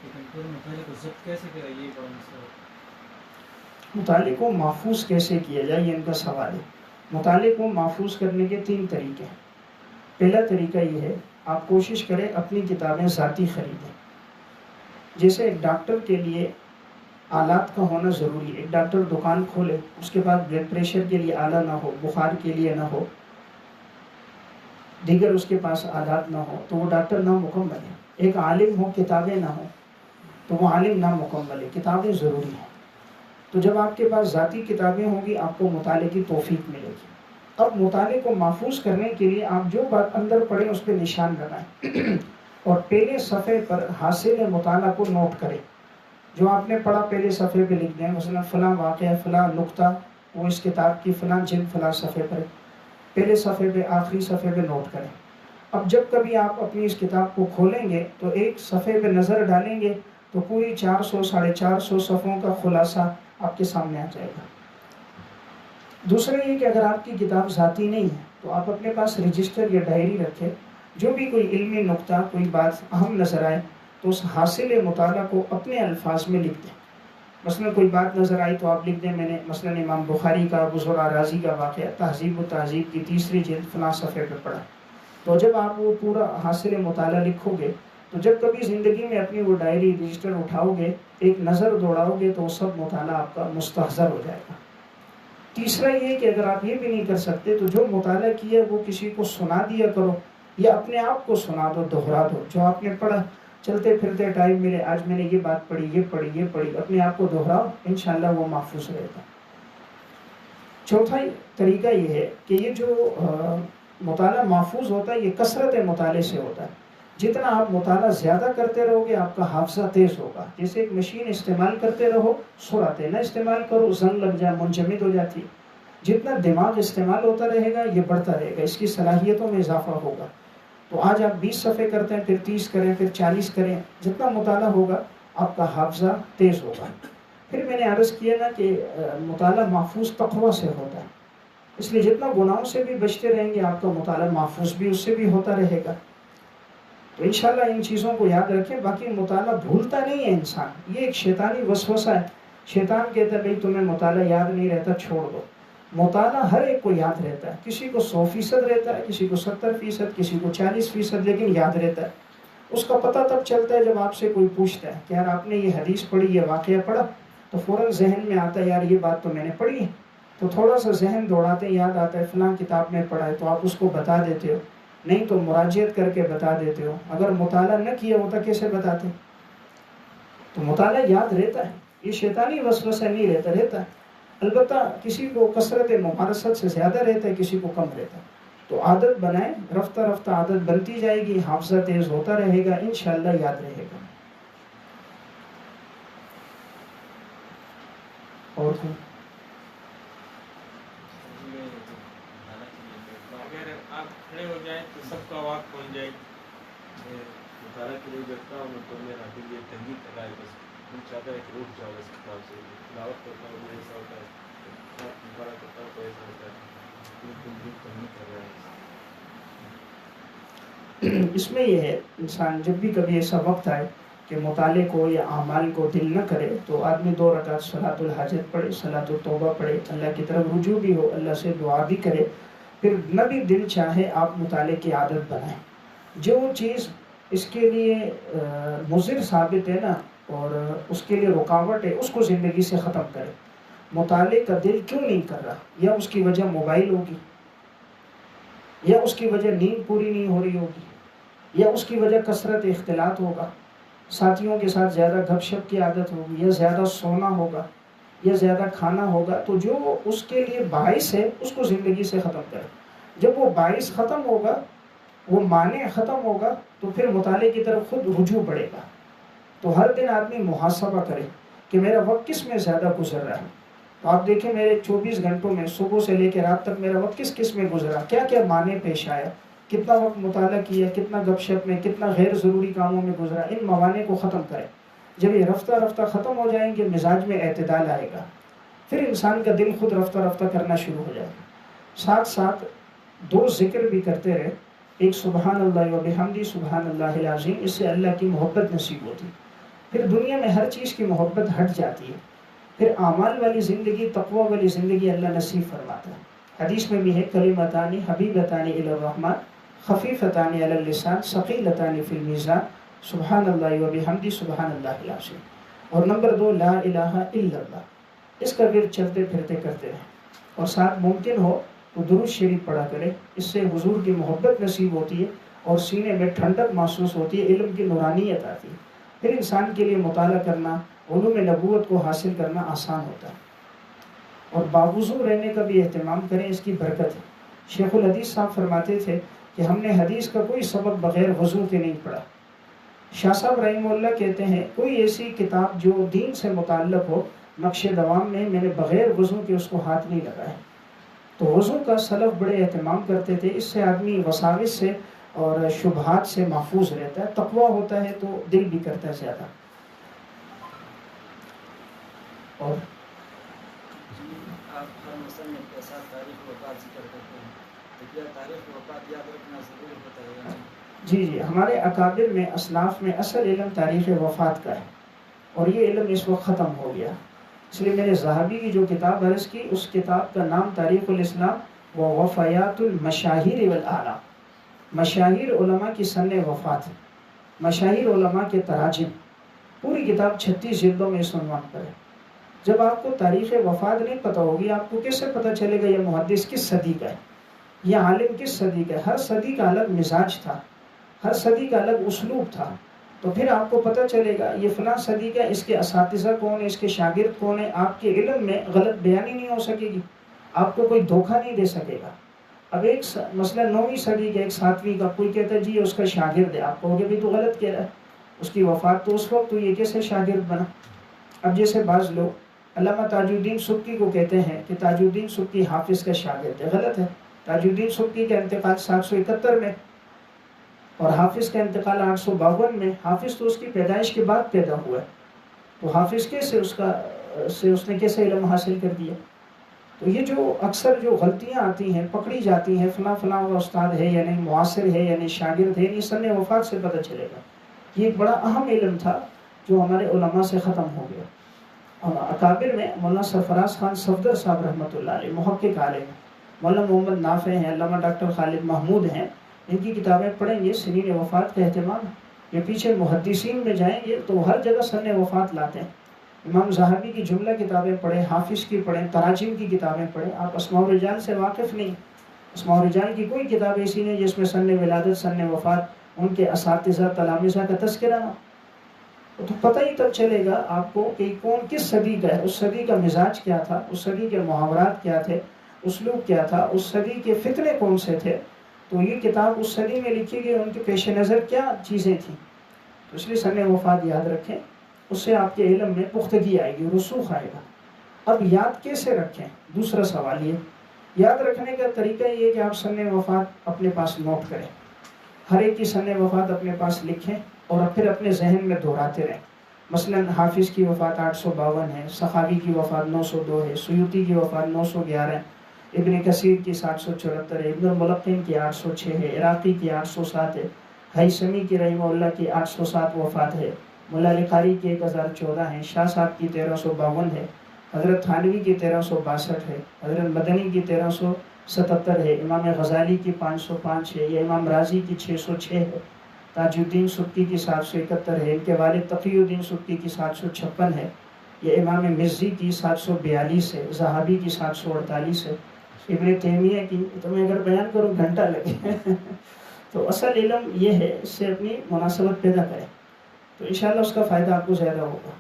لیکن پورے مطالعے کو ضبط کیسے کرے، یہ بڑا مسئلہ ہے. مطالعے کو محفوظ کیسے کیا جائے، یہ ان کا سوال ہے. مطالعے کو محفوظ کرنے کے 3 طریقے ہیں. پہلا طریقہ یہ ہے، آپ کوشش کریں اپنی کتابیں ذاتی خریدیں. جیسے ایک ڈاکٹر کے لیے آلات کا ہونا ضروری ہے. ایک ڈاکٹر دکان کھولے، اس کے پاس بلڈ پریشر کے لیے آلہ نہ ہو، بخار کے لیے نہ ہو، دیگر اس کے پاس آلات نہ ہو تو وہ ڈاکٹر نامکمل ہے. ایک عالم ہو، کتابیں نہ ہو تو وہ عالم نامکمل ہے. کتابیں ضروری ہیں. تو جب آپ کے پاس ذاتی کتابیں ہوں گی آپ کو مطالعے کی توفیق ملے گی. اب مطالعے کو محفوظ کرنے کے لیے آپ جو بات اندر پڑھیں اس پہ نشان لگائیں اور پہلے صفحے پر حاصل مطالعہ کو نوٹ کریں. جو آپ نے پڑھا پہلے صفحے پہ لکھ دیں. مثلا فلاں واقعہ، فلاں نقطہ وہ اس کتاب کی فلاں جلد فلاں صفحے پر، پہلے صفحے پہ، آخری صفحے پہ نوٹ کریں. اب جب کبھی آپ اپنی اس کتاب کو کھولیں گے تو ایک صفحے پہ نظر ڈالیں گے تو پوری 400 450 صفحوں کا خلاصہ آپ کے سامنے آ جائے گا. دوسرا یہ کہ اگر آپ کی کتاب ذاتی نہیں ہے تو آپ اپنے پاس رجسٹر یا ڈائری رکھیں. جو بھی کوئی علمی نقطہ، کوئی بات اہم نظر آئے تو اس حاصل مطالعہ کو اپنے الفاظ میں لکھ دیں. مثلا کوئی بات نظر آئی تو آپ لکھ دیں میں نے مثلا امام بخاری کا ابو زرع رازی کا واقعہ تہذیب و تہذیب کی 3 جلد فلاں صفحے پہ پڑھا. تو جب آپ وہ پورا حاصل مطالعہ لکھو گے تو جب کبھی زندگی میں اپنی وہ ڈائری رجسٹر اٹھاؤ گے، ایک نظر دوڑاؤ گے تو وہ سب مطالعہ آپ کا مستحضر ہو جائے گا. تیسرا یہ کہ اگر آپ یہ بھی نہیں کر سکتے تو جو مطالعہ کیا وہ کسی کو سنا دیا کرو یا اپنے آپ کو سنا دو، دہرا دو. جو آپ نے پڑھا چلتے پھرتے ٹائم ملے، آج میں نے یہ بات پڑھی، یہ پڑھی، یہ پڑھی، اپنے آپ کو دہراؤ، انشاءاللہ وہ محفوظ رہے گا. چوتھا طریقہ یہ ہے کہ یہ جو مطالعہ محفوظ ہوتا ہے یہ کثرت مطالعے سے ہوتا ہے. جتنا آپ مطالعہ زیادہ کرتے رہو گے آپ کا حافظہ تیز ہوگا. جیسے ایک مشین استعمال کرتے رہو، سرعت نہ استعمال کرو، زنگ لگ جائے، منجمد ہو جاتی. جتنا دماغ استعمال ہوتا رہے گا یہ بڑھتا رہے گا، اس کی صلاحیتوں میں اضافہ ہوگا. تو آج آپ 20 صفحے کرتے ہیں، پھر 30 کریں، پھر 40 کریں. جتنا مطالعہ ہوگا آپ کا حافظہ تیز ہوگا. پھر میں نے عرض کیا نا کہ مطالعہ محفوظ تقوی سے ہوتا ہے. اس لیے جتنا گناہوں سے بھی بچتے رہیں گے آپ کا مطالعہ محفوظ بھی اس سے بھی ہوتا رہے گا. تو انشاءاللہ ان چیزوں کو یاد رکھیں. باقی مطالعہ بھولتا نہیں ہے انسان، یہ ایک شیطانی وسوسہ ہے. شیطان کہتا ہے بھئی تمہیں مطالعہ یاد نہیں رہتا، چھوڑ دو. مطالعہ ہر ایک کو یاد رہتا ہے. کسی کو 100% رہتا ہے، کسی کو 70%، کسی کو 40%، لیکن یاد رہتا ہے. اس کا پتہ تب چلتا ہے جب آپ سے کوئی پوچھتا ہے کہ یار آپ نے یہ حدیث پڑھی، یہ واقعہ پڑھا، تو فوراً ذہن میں آتا ہے یار یہ بات تو میں نے پڑھی ہے. تو تھوڑا سا ذہن دوڑاتے یاد آتا ہے فلاں کتاب میں پڑھا ہے، تو آپ اس کو بتا دیتے ہو. نہیں تو مراجعت کر کے بتا دیتے ہو. اگر مطالعہ نہ کیا ہوتا کیسے بتاتے؟ تو مطالعہ یاد رہتا ہے. یہ شیطانی وسوسہ نہیں رہتا ہے. البتہ کسی کو کثرت ممارست سے زیادہ رہتا ہے، کسی کو کم رہتا ہے. تو عادت بنائیں، رفتہ رفتہ عادت بنتی جائے گی، حافظہ تیز ہوتا رہے گا، انشاءاللہ یاد رہے گا. اور کوئی؟ اگر آپ کھڑے ہو جائیں تو سب کا آواز پہنچ جائے گی. مطالعہ کے لیے بیٹھتا ہوں تو میرا دل یہ تنگی کر رہا ہے، بس دل چاہتا ہے کہ اٹھ جاؤ اس کتاب سے. تلاوت کرتا ہوں میں ایسا ہوتا ہے، مطالعہ کرتا ہوں تو ایسا ہوتا ہے بالکل دل تنگی کر رہا ہے. اس میں یہ ہے، انسان جب بھی کبھی ایسا وقت آئے کہ مطالعے کو یا اعمال کو دل نہ کرے تو آدمی 2 رکعت صلاۃ الحاجت پڑھے، صلاۃ التوبہ پڑھے، اللہ کی طرف رجوع بھی ہو، اللہ سے دعا بھی کرے. پھر نہ بھی دل چاہے آپ مطالعے کی عادت بنائیں. جو چیز اس کے لیے مضر ثابت ہے نا اور اس کے لیے رکاوٹ ہے، اس کو زندگی سے ختم کرے. مطالعے کا دل کیوں نہیں کر رہا؟ یا اس کی وجہ موبائل ہوگی، یا اس کی وجہ نیند پوری نہیں ہو رہی ہوگی، یا اس کی وجہ کثرت اختلاط ہوگا، ساتھیوں کے ساتھ زیادہ گپ شپ کی عادت ہوگی، یا زیادہ سونا ہوگا، یا زیادہ کھانا ہوگا. تو جو اس کے لیے باعث ہے اس کو زندگی سے ختم کرے. جب وہ باعث ختم ہوگا، وہ مانع ختم ہوگا، تو پھر مطالعے کی طرف خود رجوع بڑھے گا. تو ہر دن آدمی محاسبہ کرے کہ میرا وقت کس میں زیادہ گزر رہا ہے. تو آپ دیکھیں میرے 24 گھنٹوں میں صبح سے لے کے رات تک میرا وقت کس کس میں گزرا، کیا کیا معنی پیش آیا، کتنا وقت مطالعہ کیا، کتنا گپ شپ میں، کتنا غیر ضروری کاموں میں گزرا. ان موانع کو ختم کریں. جب یہ رفتہ رفتہ ختم ہو جائیں گے، مزاج میں اعتدال آئے گا، پھر انسان کا دل خود رفتہ رفتہ کرنا شروع ہو جائے گا. ساتھ ساتھ 2 ذکر بھی کرتے رہے. ایک سبحان اللہ و بحمدی سبحان اللہ العظیم، اس سے اللہ کی محبت نصیب ہوتی. پھر دنیا میں ہر چیز کی محبت ہٹ جاتی ہے. پھر اعمال والی زندگی، تقوی والی زندگی اللہ نصیب فرماتا ہے. حدیث میں بھی ہے کلمتان حبیبتان الی الرحمن خفیفتان علی اللسان ثقیلتان فی المیزان سبحان اللہ و بحمدی سبحان اللہ العظیم. اور نمبر 2 لا الہ الا اللہ. اس کا ورد چلتے پھرتے کرتے رہیں. اور ساتھ ممکن ہو تو درود شریف پڑھا کرے. اس سے حضور کی محبت نصیب ہوتی ہے اور سینے میں ٹھنڈک محسوس ہوتی ہے، علم کی نورانیت آتی ہے. پھر انسان کے لیے مطالعہ کرنا، علوم نبوت کو حاصل کرنا آسان ہوتا ہے. اور باوضو رہنے کا بھی اہتمام کریں، اس کی برکت ہے. شیخ الحدیث صاحب فرماتے تھے کہ ہم نے حدیث کا کوئی سبق بغیر وضو کے نہیں پڑھا. شاہ صاحب رحمہ اللہ کہتے ہیں کوئی ایسی کتاب جو دین سے متعلق ہو، نقش دوام میں نے بغیر وضو کے اس کو ہاتھ نہیں لگایا. تو وضو کا سلف بڑے اہتمام کرتے تھے. اس سے آدمی وساوس سے اور شبہات سے محفوظ رہتا ہے. تقویٰ ہوتا ہے تو دل بھی کرتا ہے زیادہ. اور آپ ہر مصنف کے ساتھ تاریخ وفات ذکر کرتے ہیں، تو کیا تاریخ وفات یاد رکھنا ضروری ہوتا ہے؟ جی ہمارے اکابر میں اسلاف میں اصل علم تاریخ وفات کا ہے، اور یہ علم اس وقت ختم ہو گیا. اس لیے میں نے ذہبی کی جو کتاب عرض کی، اس کتاب کا نام تاریخ الاسلام و وفیات المشاہیر والاعلام. مشاہیر علماء کی سن وفات، مشاہیر علماء کے تراجم. پوری کتاب 36 جلدوں میں اس عنوان پر ہے. جب آپ کو تاریخ وفات نہیں پتہ ہوگی، آپ کو کیسے پتہ چلے گا یہ محدث کس صدی کا ہے، یہ عالم کس صدی کا ہے؟ ہر صدی کا الگ مزاج تھا، ہر صدی کا الگ اسلوب تھا. تو پھر آپ کو پتہ چلے گا یہ فلاں صدی کا، اس کے اساتذہ کون ہے، اس کے شاگرد کون ہے. آپ کے علم میں غلط بیانی نہیں ہو سکے گی، آپ کو کوئی دھوکہ نہیں دے سکے گا. اب ایک مثلا 9ویں صدی کا، ایک 7ویں کا، کوئی کہتا ہے جی یہ اس کا شاگرد ہے، آپ کہو گے بھی تو غلط کہہ رہا ہے، اس کی وفات تو اس وقت ہوئی ہے، کیسے شاگرد بنا؟ اب جیسے بعض لوگ علامہ تاج الدین سبکی کو کہتے ہیں کہ تاج الدین سبکی حافظ کا شاگرد ہے. غلط ہے. تاج الدین سبکی کا انتقال 771 میں اور حافظ کا انتقال 852 میں. حافظ تو اس کی پیدائش کے بعد پیدا ہوا ہے، تو حافظ کیسے اس نے کیسے علم حاصل کر دیا؟ تو یہ جو اکثر جو غلطیاں آتی ہیں، پکڑی جاتی ہیں، فلاں فلاں وہ استاد ہے یا نہیں، معاصر ہے یا نہیں، شاگرد ہے نہیں، سن وفات سے پتہ چلے گا. یہ ایک بڑا اہم علم تھا جو ہمارے علماء سے ختم ہو گیا. اکابر میں مولانا سرفراز خان صفدر صاحب رحمۃ اللہ علیہ، محقق عالم، مولانا محمد نافع ہیں، علامہ ڈاکٹر خالد محمود ہیں. ان کی کتابیں پڑھیں گے، سنین وفات کا اہتمام ہے. یہ پیچھے محدثین میں جائیں گے تو ہر جگہ سن وفات لاتے ہیں. امام ذہبی کی جملہ کتابیں پڑھیں، حافظ کی پڑھیں، تراجم کی کتابیں پڑھیں. آپ اسماء الرجال سے واقف نہیں، اسماء الرجال کی کوئی کتاب ایسی نہیں جس میں سن ولادت، سن وفات، ان کے اساتذہ تلامذہ کا تذکرہ نہ. تو پتہ ہی تب چلے گا آپ کو کہ کون کس صدی کا ہے، اس صدی کا مزاج کیا تھا، اس صدی کے محاورات کیا تھے، اسلوب کیا تھا، اس صدی کے فتنے کون سے تھے. تو یہ کتاب اس صدی میں لکھی گئی، ان کے پیش نظر کیا چیزیں تھیں. تو اس لیے سن وفات یاد رکھیں، اس سے آپ کے علم میں پختگی آئے گی، رسوخ آئے گا. اب یاد کیسے رکھیں؟ دوسرا سوال یہ، یاد رکھنے کا طریقہ یہ کہ آپ سن وفات اپنے پاس نوٹ کریں، ہر ایک کی سن وفات اپنے پاس لکھیں اور پھر اپنے ذہن میں دہراتے رہیں۔ مثلا حافظ کی وفات 852 ہے، سخاوی کی وفات 902 ہے، سیوطی کی وفات 911 ہے، ابن کثیر کی 774 ہے، ابن الملقن کی 806 ہے، عراقی کی 807 ہے، ہیثمی کی رحمہ اللہ کی 807 وفات ہے، ملا علی قاری کی 1014 ہے، شاہ صاحب کی 1352 ہے، حضرت تھانوی کی 1362 ہے، حضرت مدنی کی 1377 ہے، امام غزالی کی 505 ہے، یا امام رازی کی 606 ہے، تاج الدین سبکی کی 771 ہے، ان کے والد تقی الدین سبکی کی 756 ہے، یہ امام مزی کی 742 ہے، زہابی کی 748 ہے، ابن تیمیہ کی، تو میں اگر بیان کروں گھنٹہ لگے تو اصل علم یہ ہے، اس سے اپنی مناسبت پیدا کریں تو انشاءاللہ اس کا فائدہ آپ کو زیادہ ہوگا۔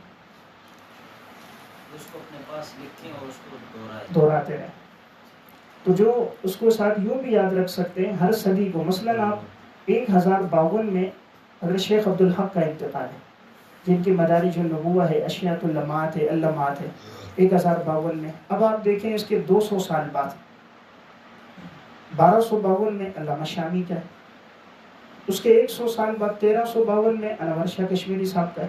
اس کو اپنے پاس لکھیں اور اس کو دہراتے رہیں۔ تو جو اس کو ساتھ یوں بھی یاد رکھ سکتے ہیں، ہر صدی کو مثلا آپ 1052 میں حضرت شیخ عبدالحق کا انتقال ہے، جن کی مدارج النبوہ ہے، اشیاۃ اللمعات ہے، اللمعات ہے، 1052 میں۔ اب آپ دیکھیں اس کے 200 سال بعد 1252 میں علامہ شامی کا ہے، اس کے 100 سال بعد 1352 میں انور شاہ کشمیری صاحب کا ہے۔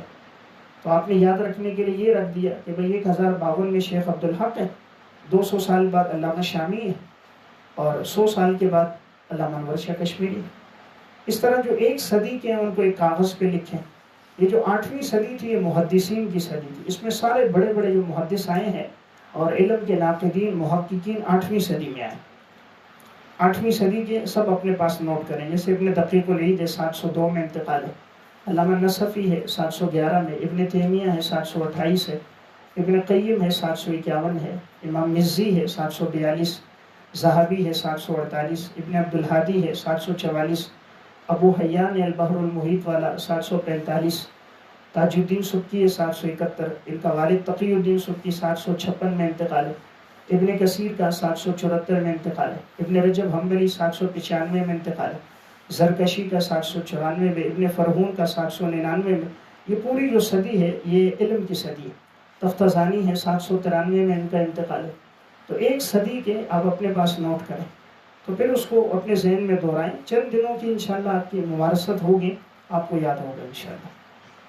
تو آپ نے یاد رکھنے کے لیے یہ رکھ دیا کہ بھئی 1052 میں شیخ عبدالحق ہے، 200 سال بعد علامہ شامی ہے، اور 100 سال کے بعد علامہ انور شاہ کشمیری۔ اس طرح جو ایک صدی کے ہیں ان کو ایک کاغذ پہ لکھیں۔ یہ جو 8ویں صدی تھی یہ محدثین کی صدی تھی، اس میں سارے بڑے بڑے جو محدث آئے ہیں اور علم کے ناقدین محققین 8ویں صدی میں آئے۔ 8ویں صدی کے سب اپنے پاس نوٹ کریں، جیسے ابن دقیق العید ہے 702 میں انتقال ہے، علامہ نصفی ہے 711 میں، ابن تیمیہ ہے 728 ہے، ابن قیم ہے 751 ہے، امام مزی ہے 742، زہابی ہے 748، ابن عبدالہادی ہے 744، ابو حیان البحر المحیط والا 745، تاج الدین سبکی ہے 771، ان کا والد تقی الدین سبکی 756 میں انتقال ہے، ابن کثیر کا 774 میں انتقال ہے، ابن رجب حنبلی 795 میں انتقال ہے، زرکشی کا 794 میں، ابن فرہون کا 799 میں۔ یہ پوری جو صدی ہے یہ علم کی صدی ہے۔ تفتزانی ہے 793 میں ان کا انتقال ہے۔ تو ایک صدی کے آپ اپنے پاس نوٹ کریں، تو پھر اس کو اپنے ذہن میں دہرائیں، چند دنوں کی انشاءاللہ آپ کی ممارست ہوگی، آپ کو یاد ہوگا انشاءاللہ۔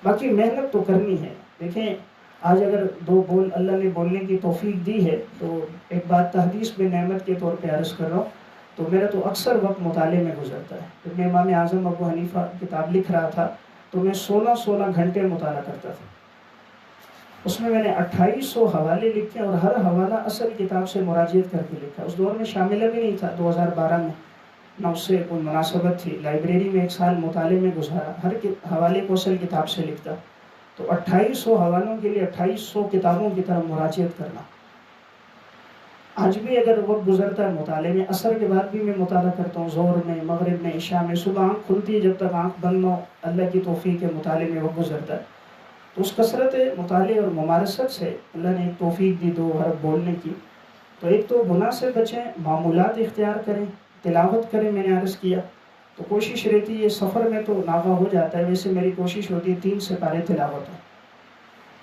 باقی محنت تو کرنی ہے۔ دیکھیں آج اگر 2 بول اللہ نے بولنے کی توفیق دی ہے تو ایک بات تحدیث میں نعمت کے طور پہ عرض کر رہا ہوں، تو میرا تو اکثر وقت مطالعے میں گزرتا ہے۔ جب میں امام اعظم ابو حنیفہ کتاب لکھ رہا تھا تو میں 16 گھنٹے مطالعہ کرتا تھا، اس میں نے 2800 حوالے لکھے اور ہر حوالہ اصل کتاب سے مراجعت کر کے لکھا۔ اس دور میں شاملہ بھی نہیں تھا 2012 میں، نہ اس سے کوئی مناسبت تھی، لائبریری میں 1 سال مطالعے میں گزارا، ہر حوالے کو اصل کتاب سے لکھتا۔ تو 2800 حوالوں کے لیے 2800 کتابوں کی طرف مراجعت کرنا۔ آج بھی اگر وقت گزرتا ہے مطالعے میں، عصر کے بعد بھی میں مطالعہ کرتا ہوں، ظہر میں، مغرب میں، عشاء میں، صبح آنکھ کھلتی ہے جب تک آنکھ بند ہو، اللہ کی توفیق کے مطالعے میں وقت گزرتا ہے۔ تو اس کثرت مطالعے اور ممارست سے اللہ نے ایک توفیق دی 2 حرف بولنے کی۔ تو ایک تو گناہ سے بچیں، معمولات اختیار کریں، تلاوت کریں، میں نے عرض کیا تو کوشش رہتی ہے، سفر میں تو ناغہ ہو جاتا ہے، ویسے میری کوشش ہوتی ہے 3 سپارے تلاوت ہے،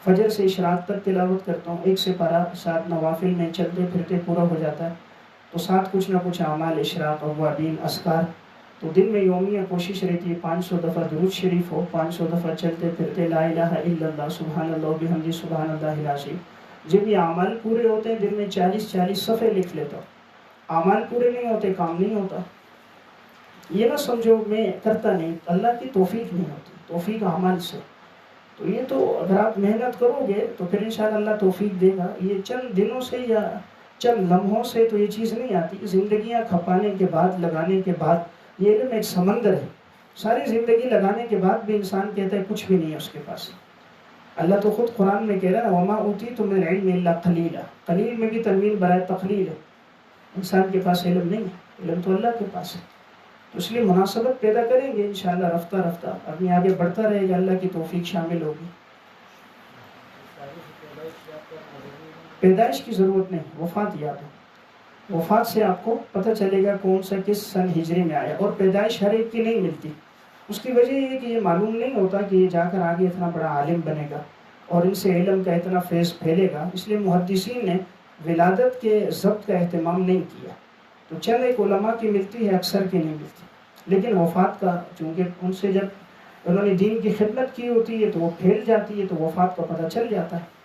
فجر سے اشراق تک تلاوت کرتا ہوں، 1 سپارہ 7 نوافل میں چلتے پھرتے پورا ہو جاتا ہے، تو 7 کچھ نہ کچھ اعمال، اشراق، اوابین، اذکار۔ تو دن میں یومیہ کوشش رہتی ہے 500 دفعہ درود شریف ہو، 500 دفعہ چلتے پھرتے لا الہ الا اللہ سبحان اللہ بحمدہ سبحان اللہ العظیم۔ جب یہ اعمال پورے ہوتے ہیں دن میں 40 صفحے لکھ لیتا ہوں۔ اعمال پورے نہیں ہوتے کام نہیں ہوتا۔ یہ نہ سمجھو میں کرتا نہیں، اللہ کی توفیق نہیں ہوتی، توفیق اعمال سے۔ تو یہ تو اگر آپ محنت کرو گے تو پھر انشاءاللہ اللہ توفیق دے گا۔ یہ چند دنوں سے یا چند لمحوں سے تو یہ چیز نہیں آتی، زندگیاں کھپانے کے بعد، لگانے کے بعد۔ یہ علم ایک سمندر ہے، ساری زندگی لگانے کے بعد بھی انسان کہتا ہے کچھ بھی نہیں ہے اس کے پاس۔ اللہ تو خود قرآن میں کہہ رہا ہے وَمَا أُوتِيتُم مِّنَ الْعِلْمِ إِلَّا قَلِيلًا، قلیل میں بھی تنوین برائے تقلیل ہے، انسان کے پاس علم نہیں ہے، علم تو اللہ کے پاس ہے۔ تو اس لیے مناسبت پیدا کریں گے انشاءاللہ، رفتہ رفتہ اپنی آگے بڑھتا رہے گا، اللہ کی توفیق شامل ہوگی۔ پیدائش کی ضرورت نہیں، وفات یاد ہے، وفات سے آپ کو پتہ چلے گا کون سا کس سن ہجری میں آیا، اور پیدائش ہر ایک کی نہیں ملتی۔ اس کی وجہ یہ ہے کہ یہ معلوم نہیں ہوتا کہ یہ جا کر آگے اتنا بڑا عالم بنے گا، اور ان سے علم کا اتنا فیض پھیلے گا، اس لیے محدثین نے ولادت کے ضبط کا اہتمام نہیں کیا. تو چند ایک علماء کی ملتی ہے، اکثر کی نہیں ملتی. لیکن وفات کا چونکہ ان سے جب انہوں نے دین کی خدمت کی ہوتی ہے تو وہ پھیل جاتی ہے، تو وفات کا پتہ چل جاتا ہے.